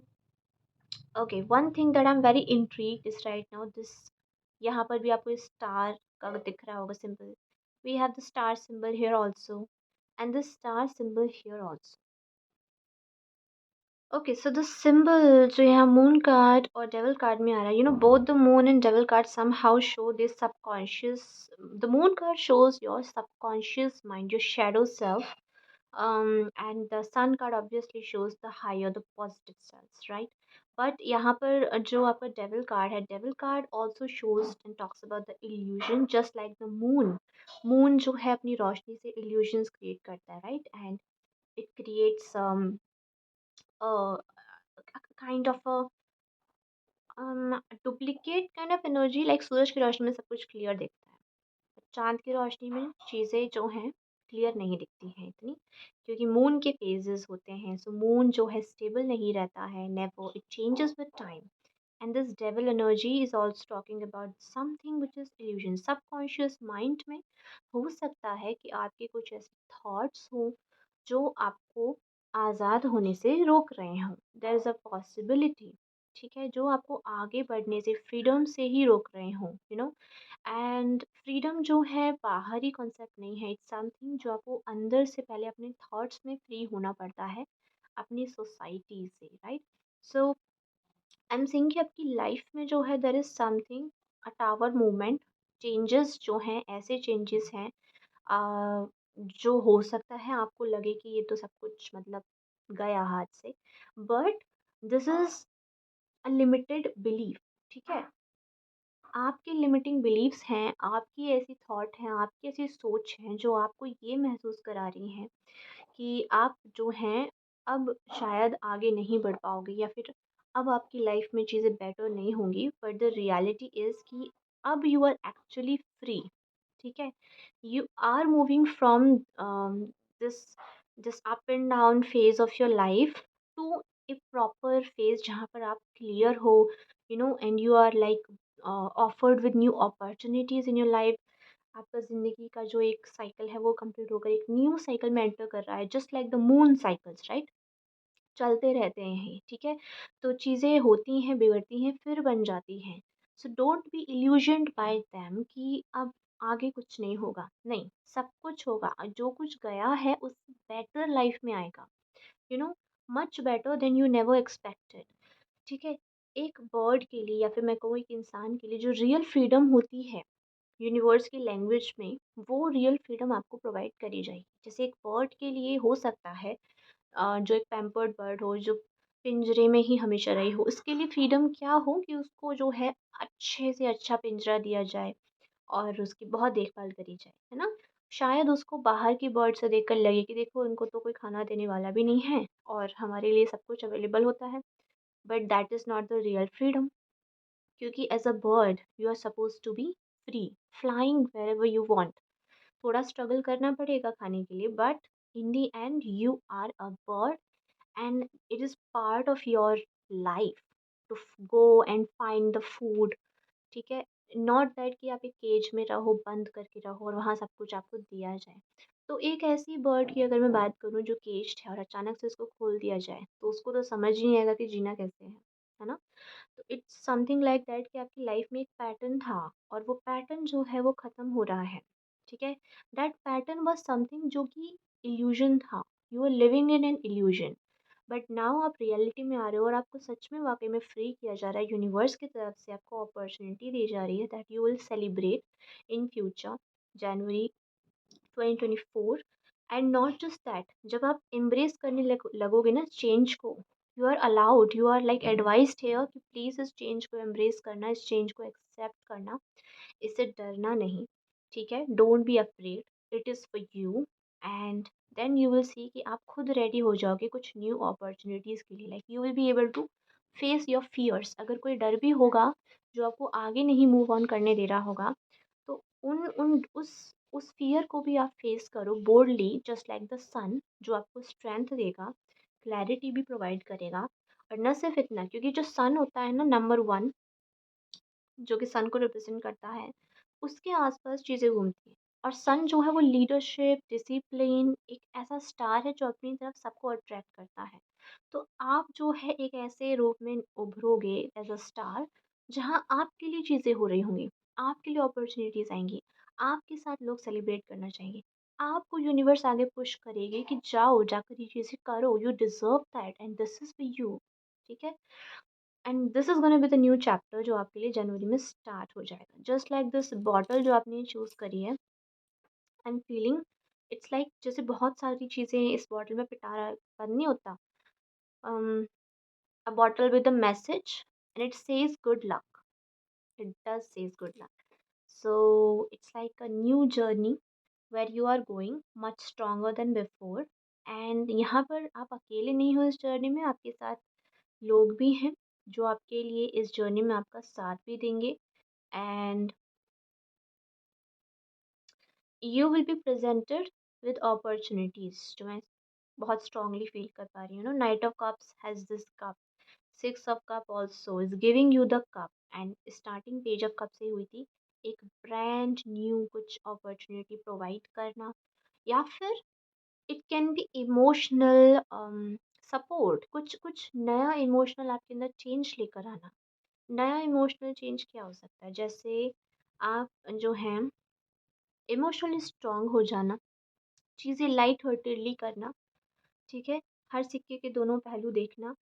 okay, one thing that I am very intrigued is right now this यहाँ पर भी आपको स्टार का दिख रहा होगा symbol. We have the star symbol here also and the star symbol here also. Okay, so the symbol जो यहाँ मून कार्ड और डेविल कार्ड में आ रहा है, both the moon and devil card somehow show this subconscious. The moon card shows your subconscious mind, your shadow self, and the sun card obviously shows the higher, the positive selves, right? But यहाँ पर जो आपका डेविल कार्ड है, devil card also shows and talks about the illusion, just like the moon. Moon जो है अपनी रोशनी से illusions create करता है, right? And it creates a kind of a duplicate kind of energy, like सूरज की रोशनी में सब कुछ क्लियर दिखता है, चाँद की रोशनी में चीज़ें जो हैं क्लियर नहीं दिखती हैं इतनी, क्योंकि मून के फेजेस होते हैं। सो मून जो है स्टेबल नहीं रहता है, never, it changes with time. And this devil energy is also talking about something which is illusion. Subconscious mind में हो सकता है कि आपके कुछ ऐसे थॉट्स हों जो आपको आज़ाद होने से रोक रहे हों। देयर इज़ अ पॉसिबिलिटी, ठीक है, जो आपको आगे बढ़ने से, फ्रीडम से ही रोक रहे हों, एंड फ्रीडम जो है बाहरी कॉन्सेप्ट नहीं है, इट्स समथिंग जो आपको अंदर से पहले अपने थॉट्स में फ्री होना पड़ता है, अपनी सोसाइटी से, right? So I am saying कि आपकी लाइफ में जो है there is something, a tower movement, changes जो हैं, ऐसे चेंजेस हैं जो हो सकता है आपको लगे कि ये तो सब कुछ मतलब गया हाथ से, but this is a limited belief, ठीक है? आपकी लिमिटिंग बिलीफ्स हैं, आपकी ऐसी थॉट हैं, आपकी ऐसी सोच हैं जो आपको ये महसूस करा रही हैं कि आप जो हैं अब शायद आगे नहीं बढ़ पाओगे, या फिर अब आपकी लाइफ में चीज़ें बेटर नहीं होंगी, बट द रियलिटी इज़ कि अब यू आर एक्चुअली फ्री, ठीक है? You are moving from this this up and down phase of your life to a proper phase जहाँ पर आप क्लियर हो, and you are like offered with new opportunities in your life. आपका ज़िंदगी का जो एक साइकिल है वो कंप्लीट होकर एक न्यू साइकिल में एंटर कर रहा है, just like the moon cycles, right? चलते रहते हैं, ठीक है? तो चीज़ें होती हैं, बिगड़ती हैं, फिर बन जाती हैं। So don't be illusioned by them कि अब आगे कुछ नहीं होगा। नहीं, सब कुछ होगा। जो कुछ गया है उससे बेटर लाइफ में आएगा। You know much better than you never expected, ठीक है? एक बर्ड के लिए या फिर मैं कहूँ एक इंसान के लिए जो रियल फ्रीडम होती है यूनिवर्स की लैंग्वेज में, वो रियल फ्रीडम आपको प्रोवाइड करी जाएगी। जैसे एक बर्ड के लिए हो सकता है जो एक पैम्पर्ड बर्ड हो, जो पिंजरे में ही हमेशा रही हो, उसके लिए फ्रीडम क्या हो कि उसको जो है अच्छे से अच्छा पिंजरा दिया जाए और उसकी बहुत देखभाल करी जाए, है ना? शायद उसको बाहर की बर्ड से देखकर लगे कि देखो इनको तो कोई खाना देने वाला भी नहीं है और हमारे लिए सब कुछ अवेलेबल होता है, but that is not the real freedom, क्योंकि as a bird you are suppose to be free, flying wherever you want. थोड़ा स्ट्रगल करना पड़ेगा खाने के लिए, but in the end you are a bird and it is part of your life to go and find the food, ठीक है? नॉट दैट कि आप एक केज में रहो, बंद करके रहो और वहाँ सब कुछ आपको दिया जाए। तो एक ऐसी बर्ड की अगर मैं बात करूँ जो केज्ड है और अचानक से उसको खोल दिया जाए, तो उसको तो समझ ही नहीं आएगा कि जीना कैसे है ना? तो इट्स समथिंग लाइक दैट कि आपकी लाइफ में एक पैटर्न था और वो पैटर्न जो है वो ख़त्म हो रहा है, ठीक है? दैट पैटर्न वाज़ समथिंग जो कि इल्यूज़न था। You are living in an illusion, but now आप रियलिटी में आ रहे हो और आपको सच में वाक़ई में फ्री किया जा रहा है। यूनिवर्स की तरफ से आपको अपॉर्च्युनिटी दी जा रही है that you will celebrate in future, January 2024। And not just that, जब आप एम्ब्रेस करने लगोगे ना चेंज को, you are allowed, you are like advised here कि प्लीज़ इस चेंज को एम्ब्रेस करना, इस चेंज को एक्सेप्ट करना, इससे डरना नहीं, ठीक है? Don't be afraid, it is for you. And then you will see कि आप खुद रेडी हो जाओगे कुछ न्यू अपॉर्चुनिटीज़ के लिए, like you will be able to face your fears. अगर कोई डर भी होगा जो आपको आगे नहीं मूव ऑन करने दे रहा होगा, तो उन उन उस उस फ़ियर को भी आप फ़ेस करो बोल्डली जस्ट लाइक द सन, जो आपको स्ट्रेंथ देगा, क्लैरिटी भी प्रोवाइड करेगा। और ना सिर्फ़ इतना, क्योंकि जो सन होता है ना नंबर 1, जो कि सन को रिप्रेज़ेंट करता है, उसके आस-पास चीज़ें घूमती हैं। और सन जो है वो लीडरशिप, डिसिप्लिन, एक ऐसा स्टार है जो अपनी तरफ सबको अट्रैक्ट करता है। तो आप जो है एक ऐसे रूप में उभरोगे एज़ अ स्टार, जहाँ आपके लिए चीज़ें हो रही होंगी, आपके लिए अपॉर्च्युनिटीज़ आएँगी, आपके साथ लोग सेलिब्रेट करना चाहेंगे। आपको यूनिवर्स आगे पुश करेगी कि जाओ, जाकर ये चीज़ें करो, you deserve that and this is for you. ठीक है? And this is gonna be the new chapter जो आपके लिए जनवरी में स्टार्ट हो जाएगा। जस्ट लाइक दिस बॉटल जो आपने चूज़ करी है, I am feeling it's like जैसे बहुत सारी चीज़ें इस बॉटल में पिटारा बंद नहीं होता। um, a bottle with a message and it says good luck. It does says good luck. So it's like a new journey where you are going much stronger than before. And यहाँ पर आप अकेले नहीं हो इस जर्नी में, आपके साथ लोग भी हैं जो आपके लिए इस जर्नी में आपका साथ भी देंगे। And you will be presented with opportunities, जो मैं बहुत स्ट्रांगली फील कर पा रही हूँ ना। Night of cups has this cup, six of cup also is giving you the cup. And starting page of cup से हुई थी एक ब्रांड न्यू कुछ अपॉर्चुनिटी प्रोवाइड करना, या फिर it can be emotional support, कुछ कुछ नया इमोशनल आपके अंदर चेंज लेकर आना। नया इमोशनल चेंज क्या हो सकता है? जैसे आप जो हैं इमोशनली स्ट्रांग हो जाना, चीज़ें लाइट हार्टेडली करना, ठीक है? हर सिक्के के दोनों पहलू देखना,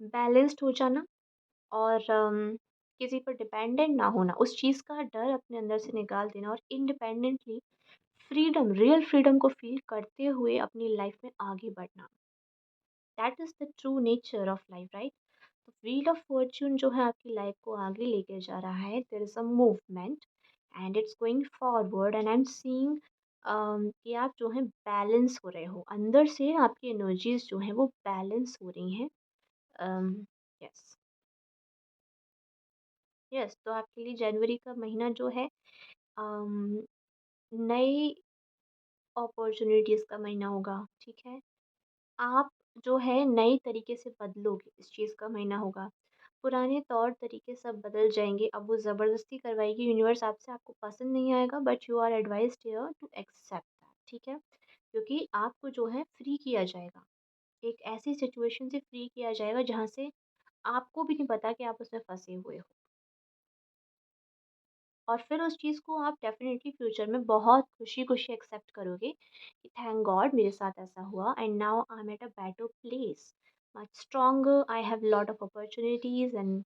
बैलेंस्ड हो जाना, और किसी पर डिपेंडेंट ना होना, उस चीज़ का डर अपने अंदर से निकाल देना और इंडिपेंडेंटली फ्रीडम, रियल फ्रीडम को फ़ील करते हुए अपनी लाइफ में आगे बढ़ना। That is the true nature of life, right? तो व्हील ऑफ फॉर्च्यून जो है आपकी लाइफ को आगे लेके जा रहा है। There is a movement and it's going forward and I am seeing कि आप जो है बैलेंस हो रहे हो। अंदर से आपकी एनर्जीज़ जो हैं वो बैलेंस हो रही हैं। यस, यस, तो आपके लिए जनवरी का महीना जो है अम, नई अपॉर्च्युनिटीज़ का महीना होगा, ठीक है? आप जो है नए तरीके से बदलोगे, इस चीज़ का महीना होगा। पुराने तौर तरीके सब बदल जाएँगे, अब वो ज़बरदस्ती करवाएगी यूनिवर्स आपसे, आपको पसंद नहीं आएगा but you are advised here to accept that, ठीक है? क्योंकि आपको जो है फ्री किया जाएगा, एक ऐसी सिचुएशन से फ्री किया जाएगा जहाँ से आपको भी नहीं पता कि आप उसमें फँसे हुए हो। और फिर उस चीज़ को आप डेफ़िनेटली फ्यूचर में बहुत खुशी-खुशी एक्सेप्ट करोगे कि थैंक गॉड मेरे साथ ऐसा हुआ and now I M at a better place, much stronger, I have lot of opportunities and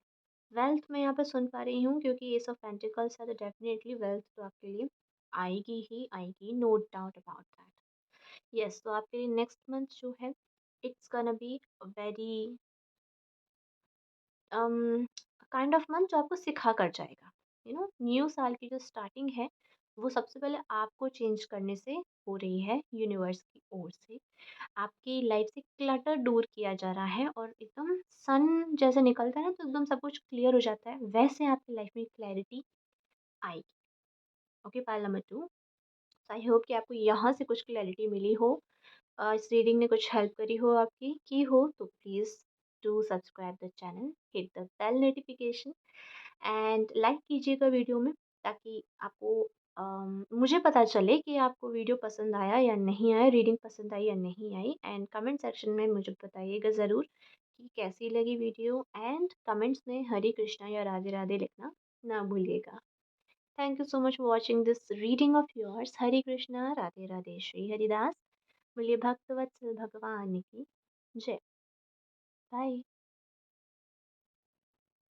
wealth मैं यहाँ पे सुन पा रही हूँ, क्योंकि एस ऑफ पेंटिकल्स है तो डेफ़िनेटली वेल्थ तो आपके लिए आएगी ही आएगी, no doubt about that. Yes, तो आपके लिए नेक्स्ट मंथ जो है it's gonna be very kind of month जो आपको सिखा कर जाएगा। न्यू साल की जो स्टार्टिंग है वो सबसे पहले आपको चेंज करने से हो रही है यूनिवर्स की ओर से। आपकी लाइफ से क्लटर दूर किया जा रहा है और एकदम सन जैसे निकलता है ना तो एकदम सब कुछ क्लियर हो जाता है, वैसे आपकी लाइफ में क्लैरिटी आएगी। Okay, pile number 2। आई होप कि आपको यहाँ से कुछ क्लैरिटी मिली हो, इस रीडिंग ने कुछ हेल्प करी हो आपकी, की हो तो please do subscribe the channel, hit the bell notification and like कीजिएगा वीडियो में, ताकि आपको मुझे पता चले कि आपको वीडियो पसंद आया या नहीं आया, रीडिंग पसंद आई या नहीं आई। एंड कमेंट सेक्शन में मुझे बताइएगा ज़रूर कि कैसी लगी वीडियो, एंड कमेंट्स में हरे कृष्णा या राधे राधे लिखना ना भूलिएगा। Thank you so much for watching this reading of yours. Hare Krishna Radhe Radhe, Shri Haridas. बोलिए भक्तवत्सल भगवान की जय। बाय।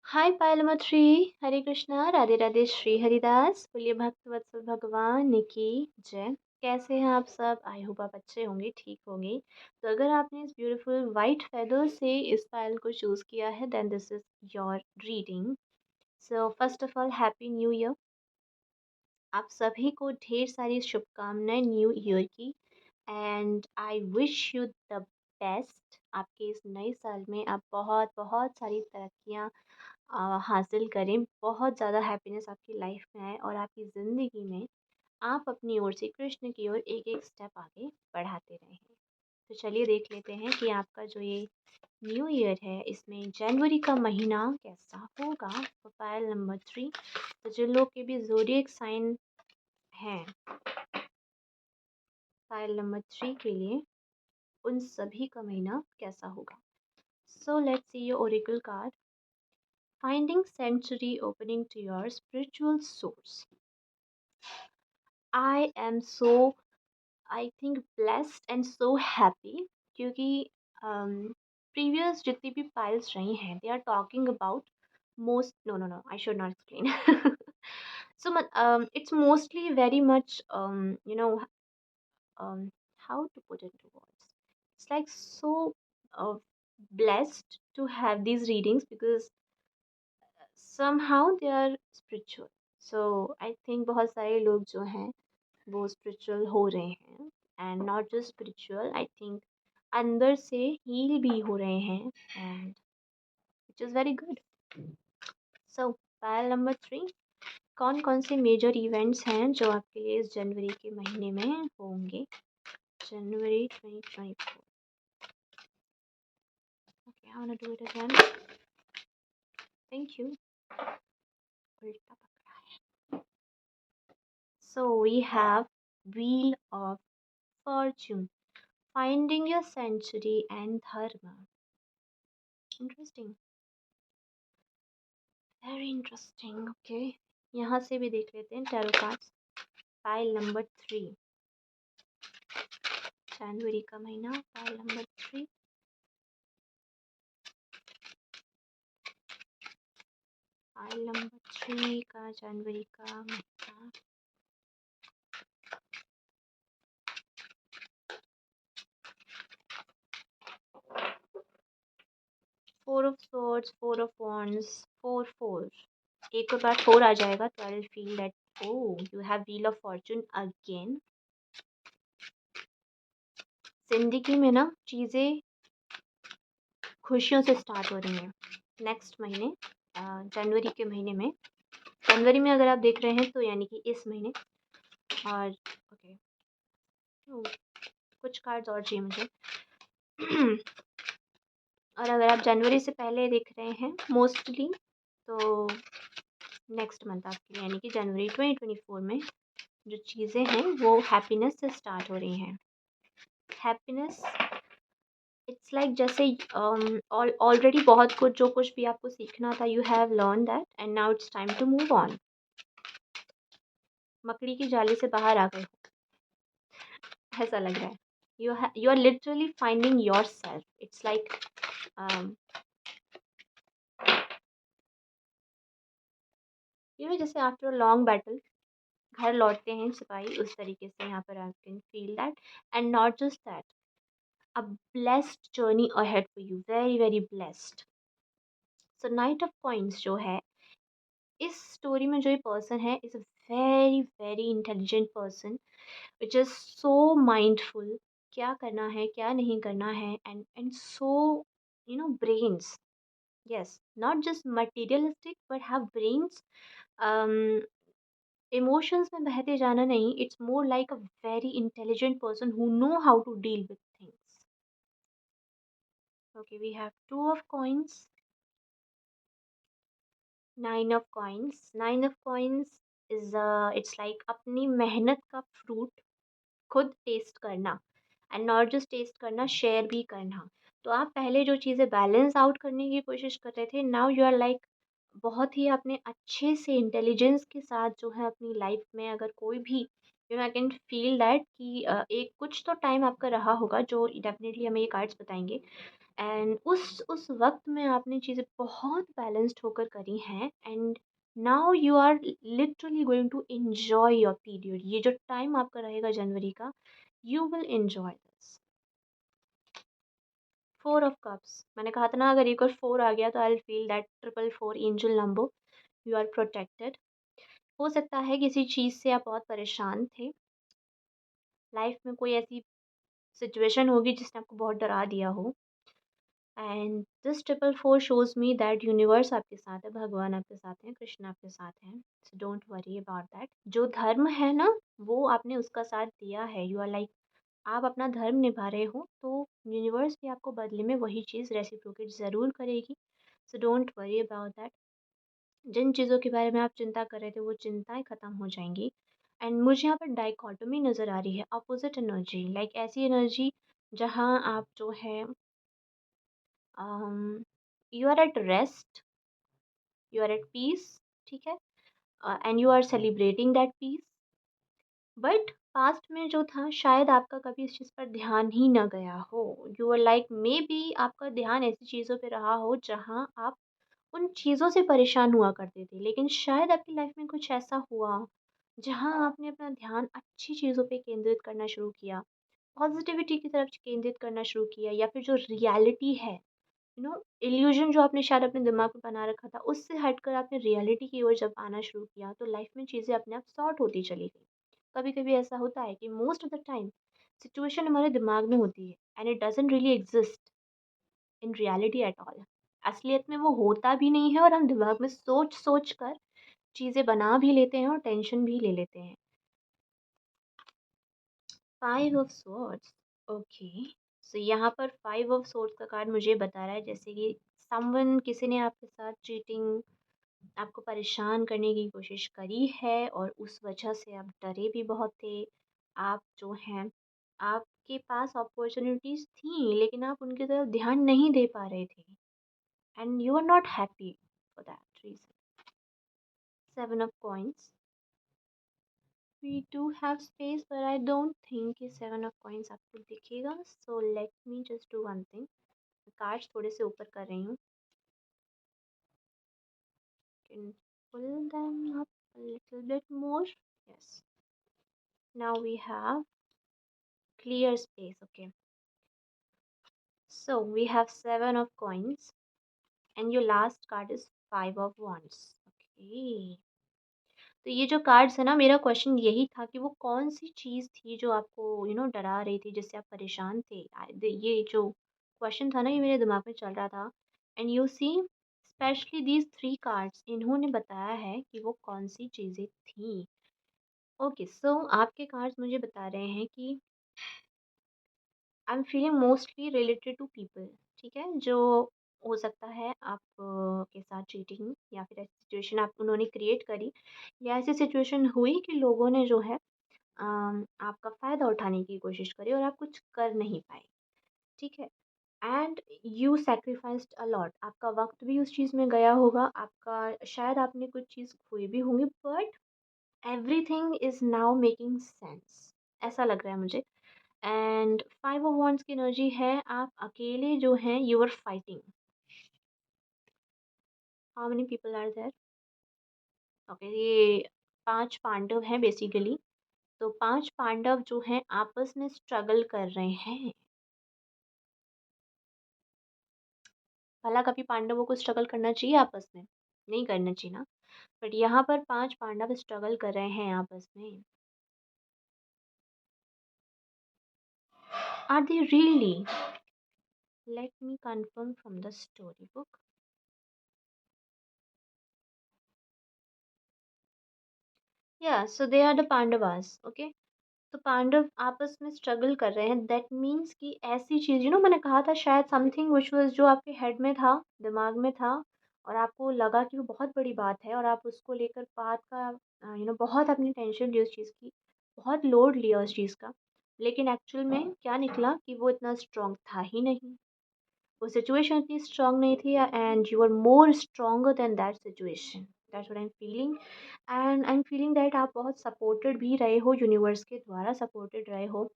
हाय पायलमा थ्री। हरे कृष्णा राधे राधे, श्री हरिदास। बोलिए भक्तवत्सल भगवान की जय। कैसे हैं आप सब? आई होप आप अच्छे होंगे, ठीक होंगे। तो अगर आपने इस ब्यूटीफुल वाइट फेदर से इस पायल को चूज़ किया है then this is your reading. So first of all happy new year. आप सभी को ढेर सारी शुभकामनाएं न्यू ईयर की। And I wish you the best. आपके इस नए साल में आप बहुत बहुत सारी तरक्कियाँ हासिल करें, बहुत ज़्यादा हैप्पीनेस आपकी लाइफ में आए और आपकी ज़िंदगी में आप अपनी ओर से कृष्ण की ओर एक एक स्टेप आगे बढ़ाते रहें। तो चलिए देख लेते हैं कि आपका जो ये न्यू ईयर है इसमें जनवरी का महीना कैसा होगा। तो पायल नंबर 3, तो जिन लोग के भी ज़ोडिएक साइन हैं पायल नंबर 3 के लिए, उन सभी का महीना कैसा होगा। So let's see your oracle card. Finding sanctuary opening to your spiritual source. I am so I think blessed and so happy, क्योंकि प्रीवियस जितनी भी पाइल्स रही हैं they are talking about most, no, I should not explain. So it's mostly very much um how to put it into words. It's like so uh, blessed to have these readings because somehow they are spiritual. So I think बहुत सारे लोग जो हैं वो स्पिरिचुअल हो रहे हैं, and not just spiritual, I think अंदर से हील भी हो रहे हैं, and which is very good. So pile number 3, कौन कौन से मेजर इवेंट्स हैं जो आपके लिए इस जनवरी के महीने में होंगे। जनवरी 2024। Okay, I want to do it again. Thank you. उल्टा पकड़ा है। So we have wheel of fortune, finding your century and dharma. Interesting, very interesting. Okay, यहाँ से भी देख लेते हैं टैरो कार्ड्स। पाइल नंबर 3, जनवरी का महीना, पाइल नंबर 3। पाइल नंबर 3 का जनवरी का महीना। Four of swords, four of wands, 4 4। एक और बार 4 आ जाएगा तो I will feel that oh you have wheel of Fortune again. जिंदगी में ना चीज़ें खुशियों से स्टार्ट हो रही हैं नेक्स्ट महीने, जनवरी के महीने में। जनवरी में अगर आप देख रहे हैं तो यानी कि इस महीने। और ओके, कुछ कार्ड्स और चाहिए मुझे। और अगर आप जनवरी से पहले देख रहे हैं मोस्टली, तो नेक्स्ट मंथ आपके लिए यानी कि जनवरी 2024 में जो चीज़ें हैं वो हैप्पीनेस से स्टार्ट हो रही हैं। हैप्पीनेस, इट्स लाइक जैसे ऑलरेडी बहुत कुछ, जो कुछ भी आपको सीखना था, you have learn that and now it's time to move on. मकड़ी की जाली से बाहर आ गए हो ऐसा लग रहा है। You are literally finding yourself. It's like जैसे आफ्टर अ लॉन्ग बैटल घर लौटते हैं सिपाही, उस तरीके से यहाँ पर I can feel that. And not just that, a blessed journey ahead for you, very very blessed. So night of coins जो है इस स्टोरी में, जो ये पर्सन है is a very very intelligent person which is so mindful, क्या करना है क्या नहीं करना है, and so brains, yes, not just materialistic but have brains. um Emotions में बहते जाना नहीं, it's more like a very intelligent person who know how to deal with things. Okay, we have two of coins, 9 of coins. 9 of coins is it's like अपनी मेहनत का फ्रूट खुद टेस्ट करना, एंड नॉट जस्ट टेस्ट करना, शेयर भी करना। तो आप पहले जो चीज़ें बैलेंस आउट करने की कोशिश कर रहे थे, नाउ यू आर लाइक बहुत ही आपने अच्छे से इंटेलिजेंस के साथ जो है अपनी लाइफ में, अगर कोई भी आई कैन फील दैट कि एक कुछ तो टाइम आपका रहा होगा जो डेफिनेटली हमें ये कार्ड्स बताएंगे, एंड उस वक्त में आपने चीज़ें बहुत बैलेंस्ड होकर करी हैं, and now you are literally going to enjoy your period. ये जो टाइम आपका रहेगा जनवरी का, you will enjoy this. 4 of cups, मैंने कहा था ना अगर एक और 4 आ गया तो I will feel that 444 angel number, you are protected. हो सकता है किसी चीज़ से आप बहुत परेशान थे, लाइफ में कोई ऐसी सिचुएशन होगी जिसने आपको बहुत डरा दिया हो, and this triple four shows me that universe आपके साथ है, भगवान आपके साथ हैं, कृष्ण आपके साथ हैं, so don't worry about that. जो धर्म है ना, वो आपने उसका साथ दिया है, यू आर लाइक, आप अपना धर्म निभा रहे हो तो यूनिवर्स भी आपको बदले में वही चीज़ रेसिप्रोकेट ज़रूर करेगी। So don't worry about that. जिन चीज़ों के बारे में आप चिंता कर रहे थे वो चिंताएं ख़त्म हो जाएंगी। एंड मुझे यहाँ पर डाइकोटोमी नज़र आ रही है, अपोजिट एनर्जी, लाइक ऐसी एनर्जी जहाँ आप जो है you are at rest, you are at peace, ठीक है, and you are celebrating that peace. But past में जो था शायद आपका कभी इस चीज़ पर ध्यान ही ना गया हो, you are like maybe आपका ध्यान ऐसी चीज़ों पे रहा हो जहाँ आप उन चीज़ों से परेशान हुआ करते थे, लेकिन शायद आपकी लाइफ में कुछ ऐसा हुआ जहाँ आपने अपना ध्यान अच्छी चीज़ों पे केंद्रित करना शुरू किया, पॉजिटिविटी की तरफ केंद्रित करना शुरू किया, या फिर जो रियलिटी है, इल्यूजन जो आपने शायद अपने दिमाग में बना रखा था, उससे हटकर आपने रियलिटी की ओर जब आना शुरू किया तो लाइफ में चीज़ें अपने आप सॉर्ट होती चली गई। कभी कभी ऐसा होता है कि most of the time situation हमारे दिमाग में होती है and it doesn't really exist in reality at all. असलियत में वो होता भी नहीं है और हम दिमाग में सोच सोच कर चीज़ें बना भी लेते हैं और टेंशन भी ले लेते हैं। Five of swords, okay. So यहाँ पर फाइव ऑफ सॉर्ड्स का कार्ड मुझे बता रहा है जैसे कि समवन, किसी ने आपके साथ चीटिंग, आपको परेशान करने की कोशिश करी है और उस वजह से आप डरे भी बहुत थे। आप जो हैं, आपके पास अपॉर्चुनिटीज़ थी लेकिन आप उनकी तरफ ध्यान नहीं दे पा रहे थे and you are not happy for that reason. Seven of coins, we do have space पर आई डोंट थिंक कि सेवन ऑफ कॉइंस आपको दिखेगा, so let me just do one thing. Cards थोड़े से ऊपर कर रही हूँ, can pull them up a little bit more. Yes, now we have clear space. Okay, so we have seven of coins and your last card is five of wands. Okay, तो ये जो कार्ड्स है ना, मेरा क्वेश्चन यही था कि वो कौन सी चीज़ थी जो आपको डरा रही थी, जिससे आप परेशान थे। ये जो क्वेश्चन था ना, ये मेरे दिमाग में चल रहा था। And you see, specially these three cards इन्होंने बताया है कि वो कौन सी चीज़ें थी। ओके, सो आपके कार्ड्स मुझे बता रहे हैं कि I am feeling mostly related to people, ठीक है, जो हो सकता है आप के साथ चीटिंग या फिर ऐसी सिचुएशन आप उन्होंने क्रिएट करी, या ऐसी सिचुएशन हुई कि लोगों ने जो है आपका फ़ायदा उठाने की कोशिश करी और आप कुछ कर नहीं पाए, ठीक है। And you sacrificed a lot, आपका वक्त भी उस चीज़ में गया होगा, आपका शायद आपने कुछ चीज़ खोई भी होंगी, but everything is now making sense, ऐसा लग रहा है मुझे। एंड फाइव ऑफ wands की एनर्जी है, आप अकेले जो हैं, you are fighting. How many people are there? Okay, ये पांच पांडव हैं बेसिकली। तो पांच पांडव जो हैं आपस में स्ट्रगल कर रहे हैं। भला कभी पांडवों को स्ट्रगल करना चाहिए आपस में? नहीं करना चाहिए ना। बट यहाँ पर पांच पांडव स्ट्रगल कर रहे हैं आपस में। Are they really? Let me confirm from the story book. या so they are the Pandavas, okay. तो पांडव आपस में स्ट्रगल कर रहे हैं, दैट मीन्स कि ऐसी चीज़, मैंने कहा था शायद समथिंग विच वाज, जो आपके हेड में था, दिमाग में था, और आपको लगा कि वो बहुत बड़ी बात है और आप उसको लेकर बात का बहुत अपनी टेंशन ली उस चीज़ की, बहुत लोड लिया उस चीज़ का। लेकिन एक्चुअल में क्या निकला कि वो इतना स्ट्रांग था ही नहीं, वो सिचुएशन इतनी स्ट्रांग नहीं थी, and you are more stronger than that situation. That's what I am feeling. And I am feeling that आप बहुत सपोर्टेड भी रहे हो, यूनिवर्स के द्वारा सपोर्टेड रहे हो।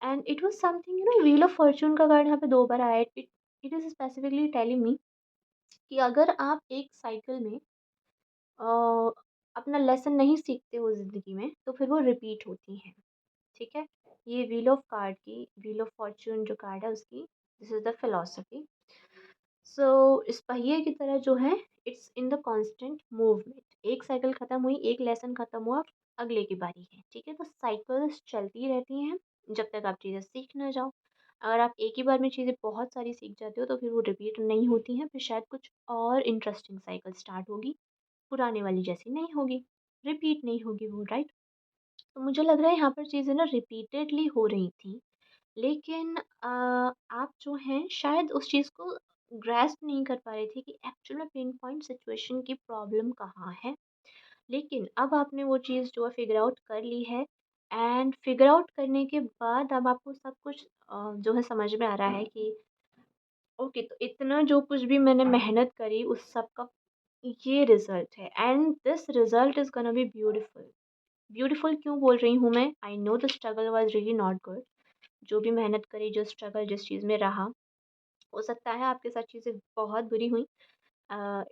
And it was something, wheel of Fortune का कार्ड यहाँ पे दो बार आया। It it is specifically telling me कि अगर आप एक साइकिल में अ, अपना लेसन नहीं सीखते हो ज़िंदगी में, तो फिर वो रिपीट होती हैं, ठीक है। ये व्हील ऑफ कार्ड की, व्हील ऑफ फॉर्चून जो कार्ड है उसकी, दिस इज़ द फिलॉसफी। सो इस पहिए की तरह जो है, it's in the constant movement. एक साइकिल खत्म हुई, एक लेसन खत्म हुआ, अगले की बारी है, ठीक है। तो साइकिल्स चलती रहती हैं जब तक आप चीज़ें सीख ना जाओ। अगर आप एक ही बार में चीज़ें बहुत सारी सीख जाते हो तो फिर वो रिपीट नहीं होती हैं, फिर शायद कुछ और इंटरेस्टिंग साइकिल स्टार्ट होगी, पुराने वाली जैसी नहीं होगी, रिपीट नहीं होगी वो, राइट? तो मुझे लग रहा है यहाँ पर चीज़ें ना रिपीटेडली हो रही थी, लेकिन आप जो हैं शायद उस चीज़ को ग्रैस्प नहीं कर पा रहे थे कि एक्चुअल में पिन पॉइंट सिचुएशन की प्रॉब्लम कहाँ है। लेकिन अब आपने वो चीज़ जो है फ़िगर आउट कर ली है, एंड फ़िगर आउट करने के बाद अब आपको सब कुछ जो है समझ में आ रहा है कि ओके, तो इतना जो कुछ भी मैंने मेहनत करी उस सब का ये रिज़ल्ट है, and this result is gonna be beautiful. Beautiful क्यों बोल रही हूँ मैं? I know the struggle was really not good. जो भी मेहनत करी, जो स्ट्रगल जिस चीज़ में रहा, हो सकता है आपके साथ चीज़ें बहुत बुरी हुई। Uh,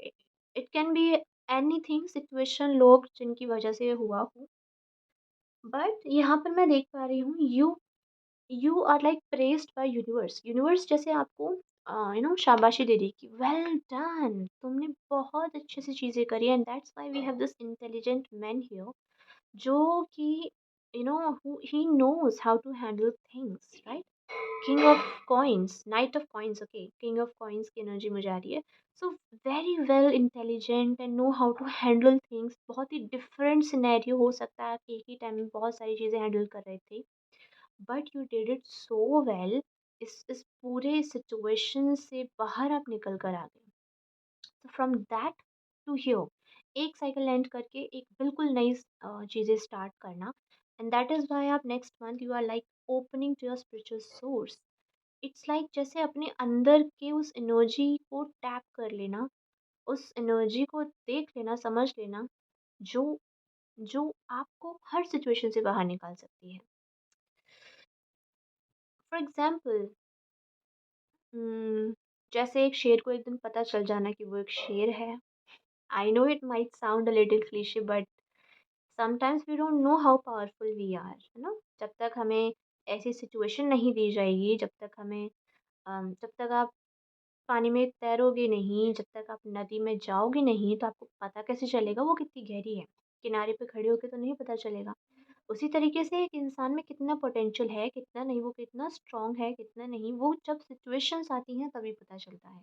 it can be anything, situation, लोग जिनकी वजह से ये हुआ हो। बट यहाँ पर मैं देख पा रही हूँ, you are like praised by universe. Universe जैसे आपको शाबाशी दे रही कि वेल डन, तुमने बहुत अच्छे से चीज़ें करी, and that's why we have this intelligent man here, जो कि he knows how to handle things, right? King of coins, knight of coins, okay, king of coins की एनर्जी मुझे आ रही है। So very well intelligent and know how to handle things. बहुत ही डिफरेंट सिनेरियो हो सकता है, आप एक ही टाइम में बहुत सारी चीज़ें हैंडल कर रहे थे, but you did it so well. इस पूरे सिचुएशन से बाहर आप निकल कर आ गए। तो फ्रॉम दैट टू हियर, एक साइकिल एंड करके एक बिल्कुल नई चीज़ें स्टार्ट करना, एंड दैट इज़ वाई आप next month you are like opening to your spiritual source. It's like जैसे अपने अंदर के उस एनर्जी को टैप कर लेना, उस एनर्जी को देख लेना, समझ लेना, जो जो आपको हर सिचुएशन से बाहर निकाल सकती है। फॉर एग्जाम्पल, जैसे एक शेर को एक दिन पता चल जाना कि वो एक शेर है। I know it might sound a little cliche, but sometimes we don't know how powerful we are, है ना? जब तक हमें ऐसी सिचुएशन नहीं दी जाएगी, जब तक हमें जब तक आप पानी में तैरोगे नहीं, जब तक आप नदी में जाओगे नहीं, तो आपको पता कैसे चलेगा वो कितनी गहरी है? किनारे पे खड़े होके तो नहीं पता चलेगा। उसी तरीके से एक इंसान में कितना पोटेंशियल है, कितना नहीं, वो कितना स्ट्रॉन्ग है, कितना नहीं, वो जब सिचुएशंस आती हैं तभी पता चलता है।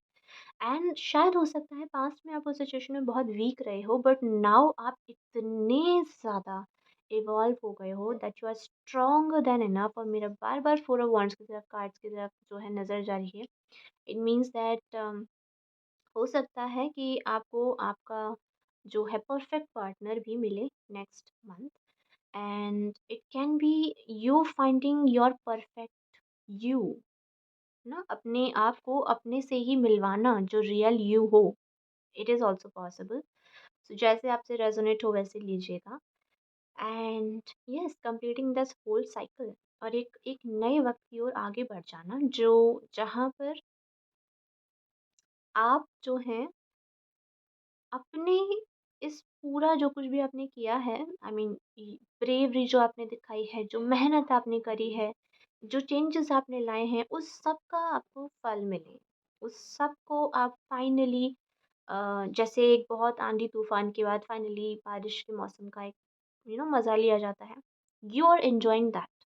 एंड शायद हो सकता है पास्ट में आप उस सिचुएशन में बहुत वीक रहे हो, बट नाउ आप इतने ज़्यादा इवॉल्व हो गए हो that you are stronger than enough. और मेरा बार बार फोर ऑफ वॉन्ड्स की तरफ, कार्ड्स की तरफ जो है नज़र जा रही है। इट मीन्स दैट हो सकता है कि आपको आपका जो है परफेक्ट पार्टनर भी मिले next month, and it can be you finding your perfect you, ना? अपने आप को अपने से ही मिलवाना, जो रियल यू हो। It is also possible. So जैसे आपसे रेजोनेट हो वैसे लीजिएगा, and yes, completing this whole cycle, और एक नए वक्त की ओर आगे बढ़ जाना, जो जहाँ पर आप जो हैं अपने इस पूरा जो कुछ भी आपने किया है, आई मीन ब्रेवरी जो आपने दिखाई है, जो मेहनत आपने करी है, जो चेंजेस आपने लाए हैं, उस सब का आपको फल मिले। उस सब को आप फाइनली, जैसे एक बहुत आंधी तूफान के बाद फाइनली बारिश के मौसम का एक मज़ा लिया जाता है, you are enjoying that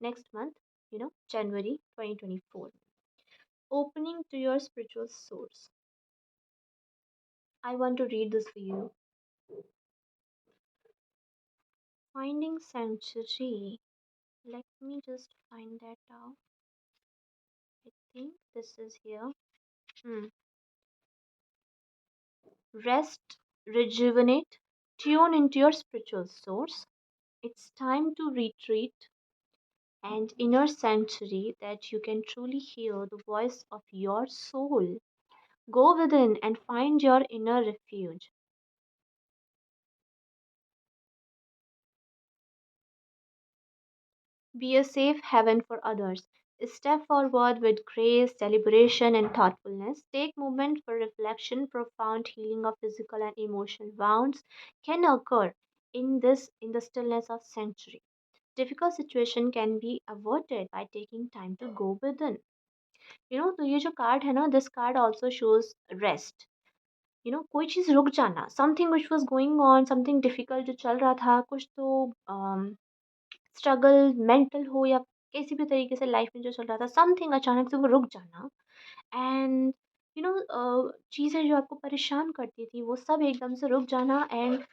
next month, January 2024, opening to your spiritual source. I want to read this for you. Finding sanctuary. Let me just find that out. I think this is here. Hmm. Rest, rejuvenate, tune into your spiritual source. It's time to retreat and inner sanctuary that you can truly hear the voice of your soul. Go within and find your inner refuge. Be a safe haven for others. Step forward with grace, deliberation, and thoughtfulness. Take moment for reflection. Profound healing of physical and emotional wounds can occur in the stillness of sanctuary. Difficult situation can be averted by taking time to go within. तो ये जो कार्ड है ना, this card also shows rest. कोई चीज़ रुक जाना, something which was going on, something difficult जो चल रहा था, कुछ तो स्ट्रगल मेंटल हो या किसी भी तरीके से लाइफ में जो चल रहा था, समथिंग अचानक से वो रुक जाना। एंड चीज़ें जो आपको परेशान करती थी वो सब एकदम से रुक जाना। एंड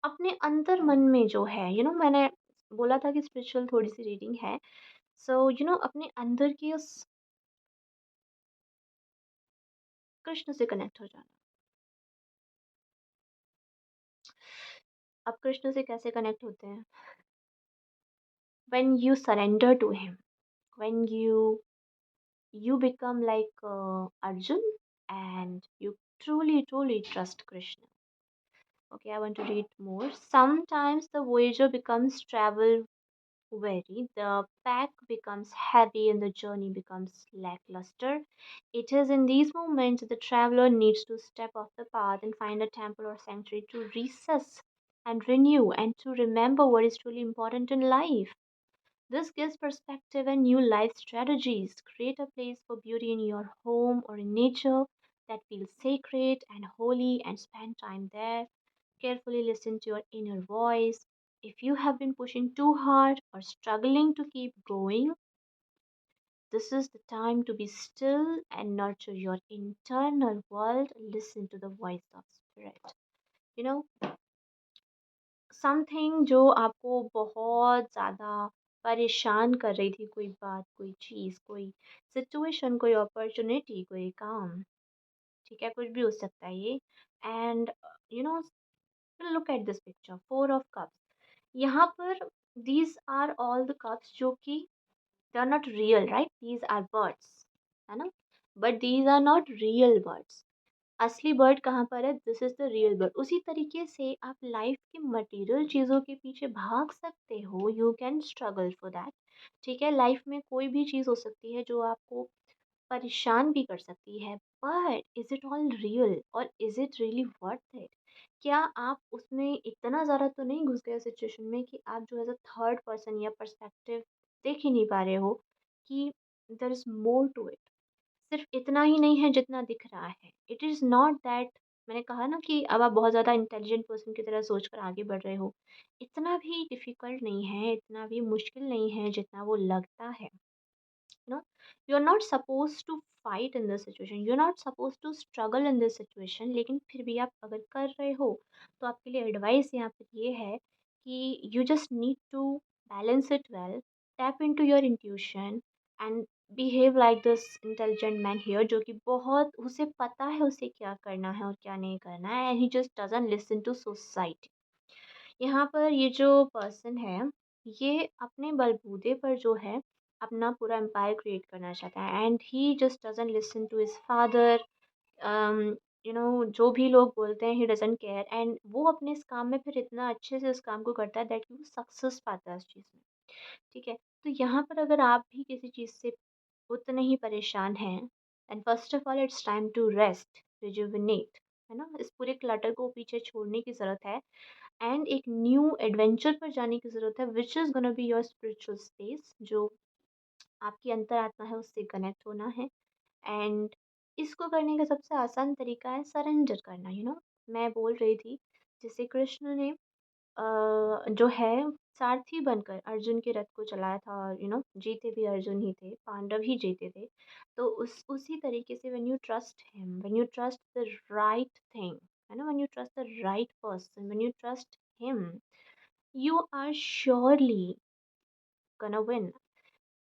अपने अंतर मन में जो है, मैंने बोला था कि स्पिरिचुअल थोड़ी सी रीडिंग है। सो अपने अंदर की उस कृष्ण से कनेक्ट हो जाना। अब कृष्ण से कैसे कनेक्ट होते हैं? when you surrender to him, when you become like Arjun, and you truly trust Krishna. Okay, I want to read more. Sometimes the voyager becomes travel weary, the pack becomes heavy, and the journey becomes lackluster. It is in these moments that the traveler needs to step off the path and find a temple or sanctuary to recess and renew and to remember what is truly important in life. This gives perspective and new life strategies. Create a place for beauty in your home or in nature that feels sacred and holy, and spend time there. Carefully listen to your inner voice. If you have been pushing too hard or struggling to keep going, this is the time to be still and nurture your internal world. Listen to the voice of spirit. You know, something जो आपको बहुत ज़्यादा परेशान कर रही थी, कोई बात, कोई चीज़, कोई सिचुएशन, कोई अपॉर्चुनिटी, कोई काम, ठीक है? कुछ भी हो सकता है ये। And you know look at this picture, 4 of cups. यहाँ पर these are all the cups जो कि they are not real, right? These are birds, है ना? But these are not real birds. असली बर्ड कहाँ पर है? This is the real bird. उसी तरीके से आप लाइफ की मटेरियल चीज़ों के पीछे भाग सकते हो, you can struggle for that. ठीक है, लाइफ में कोई भी चीज़ हो सकती है जो आपको परेशान भी कर सकती है, but is it all real और is it really worth it? क्या आप उसमें इतना ज़्यादा तो नहीं घुस गए सिचुएशन में कि आप जो एज अ थर्ड पर्सन या पर्सपेक्टिव देख ही नहीं पा रहे हो कि there is more to it? सिर्फ इतना ही नहीं है जितना दिख रहा है। इट इज़ नॉट दैट, मैंने कहा ना कि अब आप बहुत ज़्यादा इंटेलिजेंट पर्सन की तरह सोचकर आगे बढ़ रहे हो। इतना भी डिफ़िकल्ट नहीं है, इतना भी मुश्किल नहीं है जितना वो लगता है। No, you're not supposed to fight in this situation, you're not supposed to struggle in this situation, लेकिन फिर भी आप अगर कर रहे हो तो आपके लिए एडवाइस यहाँ पर ये है कि you just need to balance it well, tap into your intuition and behave like this intelligent man here, जो कि बहुत उसे पता है उसे क्या करना है और क्या नहीं करना है, and he just doesn't listen to society. यहाँ पर ये जो पर्सन है, ये अपने बलबूते पर जो है अपना पूरा एम्पायर क्रिएट करना चाहता है, and he just doesn't listen to his father. जो भी लोग बोलते हैं ही डजंट केयर, एंड वो अपने इस काम में फिर इतना अच्छे से उस काम को करता है दैट वो सक्सेस पाता है उस चीज़ में। ठीक है, तो यहाँ पर अगर आप भी किसी चीज़ से उतने ही परेशान हैं, and first of all it's time to rest, rejuvenate, है ना? इस पूरे क्लटर को पीछे छोड़ने की ज़रूरत है एंड एक न्यू एडवेंचर पर जाने की ज़रूरत है, which is gonna be your spiritual space, जो आपकी अंतरात्मा है उससे कनेक्ट होना है। एंड इसको करने का सबसे आसान तरीका है सरेंडर करना। मैं बोल रही थी जैसे कृष्ण ने जो है सारथी बनकर अर्जुन के रथ को चलाया था, और जीते भी अर्जुन ही थे, पांडव ही जीते थे। तो उसी तरीके से when you trust him, when you trust the right thing, है ना, when you trust the right person, when you trust him, you are surely gonna win.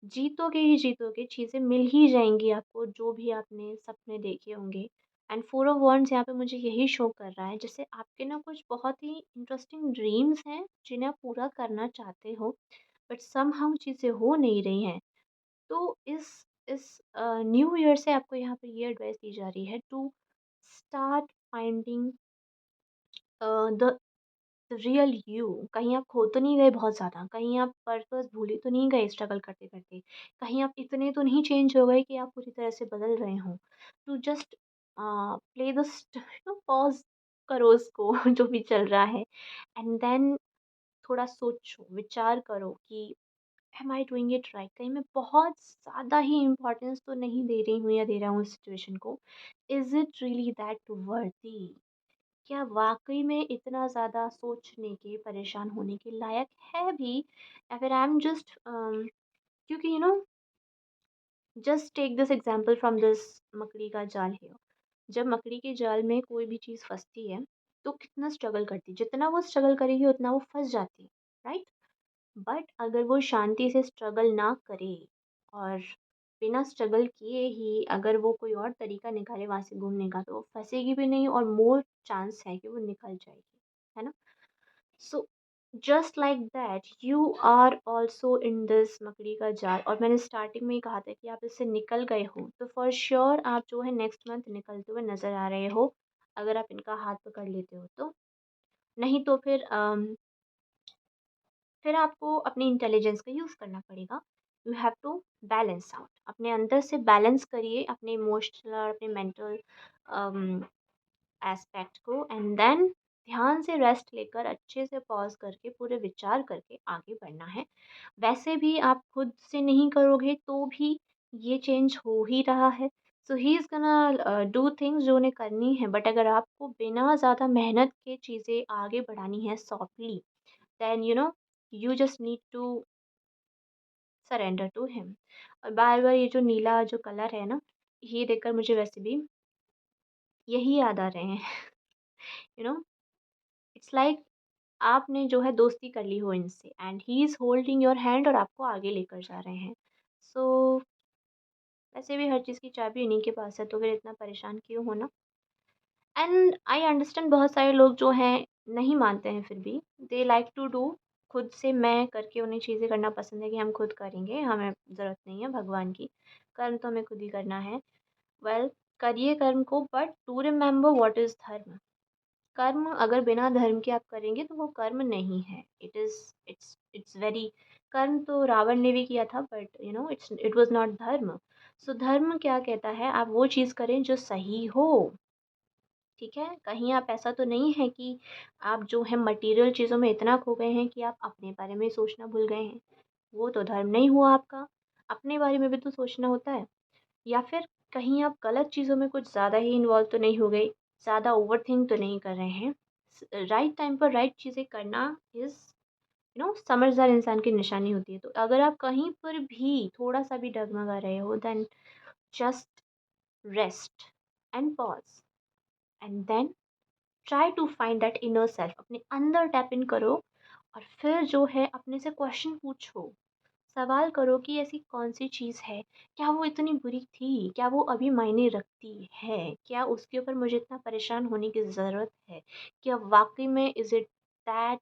जीतोगे ही जीतोगे, चीज़ें मिल ही जाएँगी आपको जो भी आपने सपने देखे होंगे। एंड 4 ऑफ वांड्स यहाँ पे मुझे यही शो कर रहा है, जैसे आपके ना कुछ बहुत ही इंटरेस्टिंग ड्रीम्स हैं जिन्हें आप पूरा करना चाहते हो, बट समहाउ चीज़ें हो नहीं रही हैं। तो इस न्यू ईयर से आपको यहाँ पे ये एडवाइस दी जा रही है to start finding the real you. कहीं आप खो तो नहीं गए बहुत ज़्यादा, कहीं आप पर्पस भूल ही तो नहीं गए स्ट्रगल करते करते, कहीं आप इतने तो नहीं चेंज हो गए कि आप पूरी तरह से बदल रहे हों। To just play the pause करो उसको जो भी चल रहा है, एंड देन थोड़ा सोचो, विचार करो कि am I doing it right? कहीं मैं बहुत ज़्यादा ही इम्पोर्टेंस तो नहीं दे रही हूँ या दे रहा हूँ इस सिचुएशन को? इज़ इट रियली दैट वर्दी? क्या वाक़ई में इतना ज़्यादा सोचने के, परेशान होने के लायक है भी, या फिर आई एम जस्ट क्योंकि just take this example from this मकड़ी का जाल है। जब मकड़ी के जाल में कोई भी चीज़ फंसती है तो कितना स्ट्रगल करती है, जितना वो स्ट्रगल करेगी उतना वो फंस जाती है, राइट। बट अगर वो शांति से स्ट्रगल ना करे और बिना स्ट्रगल किए ही अगर वो कोई और तरीका निकाले वहां से घूमने का, तो वो फंसेगी भी नहीं और मोर चांस है कि वो निकल जाएगी, है ना। So just like that you are also in this मकड़ी का जाल, और मैंने स्टार्टिंग में ही कहा था कि आप इससे निकल गए हो तो फॉर श्योर आप जो है नेक्स्ट मंथ निकलते हुए नजर आ रहे हो, अगर आप इनका हाथ पकड़ लेते हो तो। नहीं तो फिर आपको अपनी इंटेलिजेंस का यूज़ करना पड़ेगा। You have to balance out, अपने अंदर से बैलेंस करिए अपने इमोशनल और अपने मेंटल एस्पेक्ट को, एंड देन ध्यान से रेस्ट लेकर अच्छे से पॉज करके पूरे विचार करके आगे बढ़ना है। वैसे भी आप खुद से नहीं करोगे तो भी ये चेंज हो ही रहा है। सो ही इज़ गना डू थिंग्स जो उन्हें करनी है, बट अगर आपको बिना ज़्यादा मेहनत के चीज़ें आगे बढ़ानी है softly, then you just need to surrender to him. और बार बार ये जो नीला जो कलर है ना, ये देखकर मुझे वैसे भी यही याद आ रहे हैं। यू नो इट्स लाइक आपने जो है दोस्ती कर ली हो इनसे and he is holding your hand और आपको आगे लेकर जा रहे हैं। सो वैसे भी हर चीज़ की चाबी उन्हीं के पास है, तो फिर इतना परेशान क्यों होना। एंड आई अंडरस्टैंड बहुत सारे लोग जो हैं नहीं मानते हैं, फिर भी दे लाइक टू डू, खुद से मैं करके उन्हें चीज़ें करना पसंद है कि हम खुद करेंगे, हमें ज़रूरत नहीं है भगवान की, कर्म तो हमें खुद ही करना है। वेल, करिए कर्म को, but to remember what is dharma. कर्म अगर बिना धर्म के आप करेंगे तो वो कर्म नहीं है, इट्स वेरी, कर्म तो रावण ने भी किया था बट इट वाज नॉट धर्म। सो धर्म क्या कहता है, आप वो चीज़ करें जो सही हो, ठीक है। कहीं आप ऐसा तो नहीं है कि आप जो है मटेरियल चीज़ों में इतना खो गए हैं कि आप अपने बारे में सोचना भूल गए हैं, वो तो धर्म नहीं हुआ आपका। अपने बारे में भी तो सोचना होता है। या फिर कहीं आप गलत चीज़ों में कुछ ज़्यादा ही इन्वॉल्व तो नहीं हो गए, ज़्यादा ओवरथिंक तो नहीं कर रहे हैं। राइट टाइम पर राइट चीज़ें करना इज़ समझदार इंसान की निशानी होती है। तो अगर आप कहीं पर भी थोड़ा सा भी डगमगा रहे हो, then just rest and pause and then try to find that inner self, अपने अंदर टैप इन करो और फिर जो है अपने से क्वेश्चन पूछो, सवाल करो कि ऐसी कौन-सी चीज़ है? क्या वो इतनी बुरी थी? क्या वो अभी मायने रखती है? क्या उसके ऊपर मुझे इतना परेशान होने की ज़रूरत है? क्या वाक़ई में is it that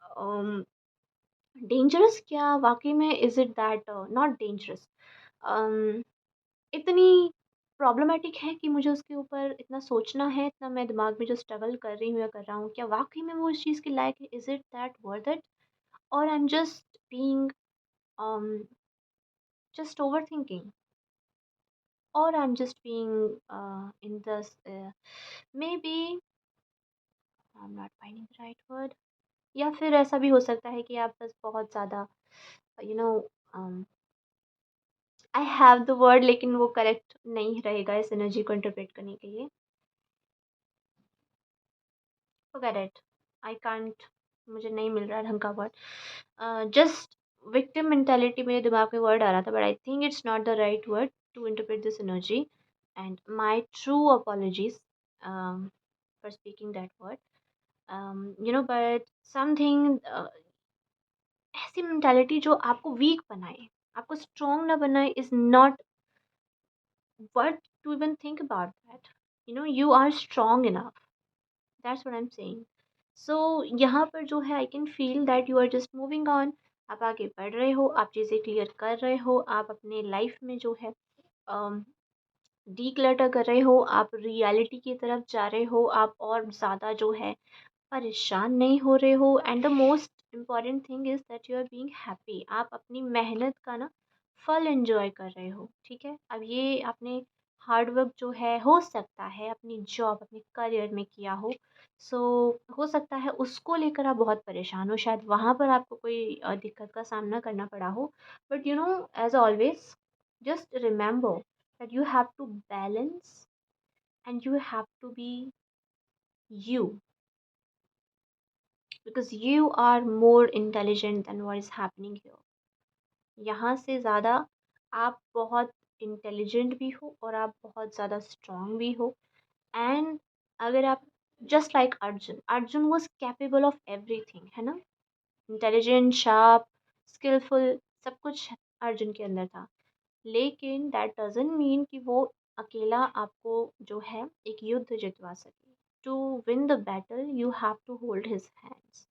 um, dangerous? क्या वाक़ई में is it that not dangerous? Um, इतनी प्रॉब्लमैटिक है कि मुझे उसके ऊपर इतना सोचना है, इतना मैं दिमाग में जो स्ट्रगल कर रही हूँ या कर रहा हूँ, क्या वाक़ई में वो उस चीज़ के लायक है? Is it that worth it? और I am just being um, just overthinking? Or I'm just being in this, maybe I'm not finding the right word, या फिर ऐसा भी हो सकता है कि आप बस बहुत ज़्यादा you know I have the word, लेकिन वो करेक्ट नहीं रहेगा इस एनर्जी को इंटरप्रेट करने के लिए। फॉरगेट इट, आई कांट, मुझे नहीं मिल रहा ढंग का वर्ड। जस्ट विक्टिम मेंटालिटी मेरे दिमाग में वर्ड आ रहा था, but I think it's not the right word to interpret this energy, and my true apologies for speaking that word. But something ऐसी मेंटालिटी जो आपको वीक बनाए, आपको स्ट्रॉन्ग ना बनाए, is not worth to even think about that. You are strong enough, that's what I am saying. So यहाँ पर जो है I can feel that you are just moving on, आप आगे बढ़ रहे हो, आप चीज़ें क्लियर कर रहे हो, आप अपने लाइफ में जो है डीक्लटर कर रहे हो, आप रियलिटी की तरफ जा रहे हो, आप और ज़्यादा जो है परेशान नहीं हो रहे हो, and the most important thing is that you are being happy, आप अपनी मेहनत का ना फल एंजॉय कर रहे हो, ठीक है। अब ये आपने हार्ड वर्क जो है हो सकता है अपनी जॉब अपने करियर में किया हो, सो हो सकता है उसको लेकर आप बहुत परेशान हो, शायद वहाँ पर आपको कोई दिक्कत का सामना करना पड़ा हो, but as always just remember that you have to balance and you have to be you, because you are more intelligent than what is happening here. यहाँ से ज़्यादा आप बहुत इंटेलिजेंट भी हो और आप बहुत ज़्यादा स्ट्रॉन्ग भी हो। एंड अगर आप just like Arjun, Arjun was capable of everything, है ना? इंटेलिजेंट, शार्प, स्किलफुल, सब कुछ अर्जुन के अंदर था। लेकिन दैट डज़न्ट मीन कि वो अकेला आपको जो है एक युद्ध जितवा सके। To win the battle you have to hold his hands.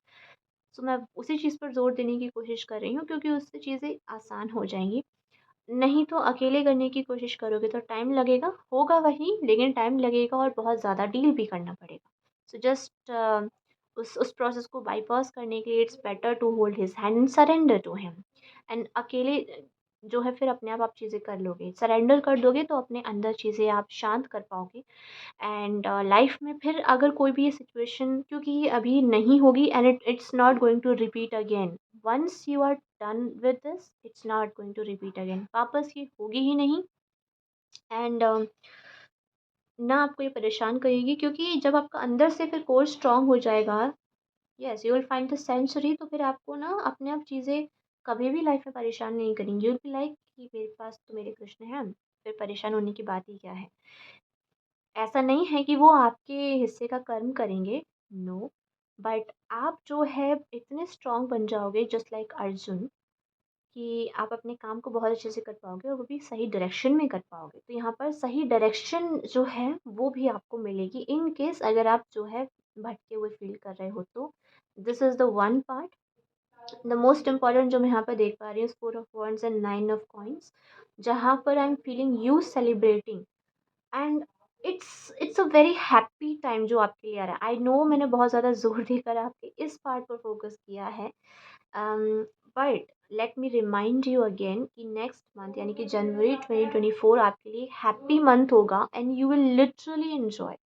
So मैं उसी चीज़ पर ज़ोर देने की कोशिश कर रही हूँ, क्योंकि उससे चीज़ें आसान हो जाएंगी। नहीं तो अकेले करने की कोशिश करोगे तो टाइम लगेगा, होगा वही, लेकिन टाइम लगेगा और बहुत ज़्यादा डील भी करना पड़ेगा। सो जस्ट उस प्रोसेस को बाईपास करने के लिए it's better to hold his hand and surrender to him. And अकेले जो है फिर अपने आप चीज़ें कर लोगे, सरेंडर कर दोगे तो अपने अंदर चीज़ें आप शांत कर पाओगे। एंड लाइफ में फिर अगर कोई भी ये सिचुएशन, क्योंकि ये अभी नहीं होगी and it's not going to repeat again, once you are done with this it's not going to repeat again, वापस ये होगी ही नहीं। एंड ना आपको ये परेशान करेगी, क्योंकि जब आपका अंदर से फिर कोर स्ट्रांग हो जाएगा, yes you will find the century, तो फिर आपको ना अपने आप चीज़ें कभी भी लाइफ में परेशान नहीं करेंगी। यू विल बी लाइक कि मेरे पास तो मेरे कृष्ण हैं, फिर परेशान होने की बात ही क्या है। ऐसा नहीं है कि वो आपके हिस्से का कर्म करेंगे, नो, बट आप जो है इतने स्ट्रांग बन जाओगे जस्ट लाइक अर्जुन, कि आप अपने काम को बहुत अच्छे से कर पाओगे और वो भी सही डायरेक्शन में कर पाओगे। तो यहाँ पर सही डायरेक्शन जो है वो भी आपको मिलेगी इन केस अगर आप जो है भटके हुए फील कर रहे हो तो। This is the one part. The most important जो मैं यहाँ पर देख पा रही हूँ, 4 of Wands and 9 of Coins, जहाँ पर आई am feeling you celebrating. And it's a very happy time जो आपके लिए आ रहा है। आई नो मैंने बहुत ज़्यादा ज़ोर देकर आपके इस पार्ट पर फोकस किया है, but let me remind you again कि नेक्स्ट मंथ यानी कि जनवरी 2024 आपके लिए हैप्पी मंथ होगा and you will literally enjoy.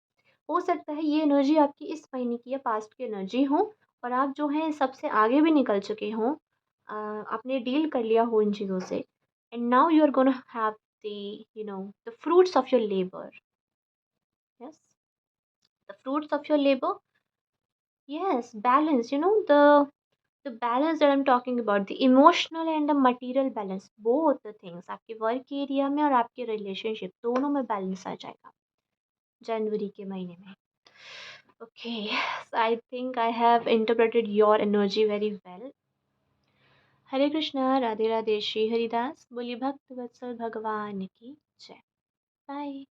हो सकता है ये एनर्जी आपकी इस महीने की या पास्ट की एनर्जी हो और आप जो है सबसे आगे भी निकल चुके हों, आपने डील कर लिया हो इन चीज़ों से, and now you are gonna have the the fruits of your labour. Yes, the fruits of your labor. Yes, balance. The balance that I'm talking about, the emotional and the material balance, both the things आपके वर्क एरिया में और आपके रिलेशनशिप दोनों में बैलेंस आ जाएगा जनवरी के महीने में। Okay, so I think I have interpreted your energy very well. हरे कृष्णा, राधे राधे, श्री हरिदास, बोलिए भक्त वत्सल भगवान की जय। बाय।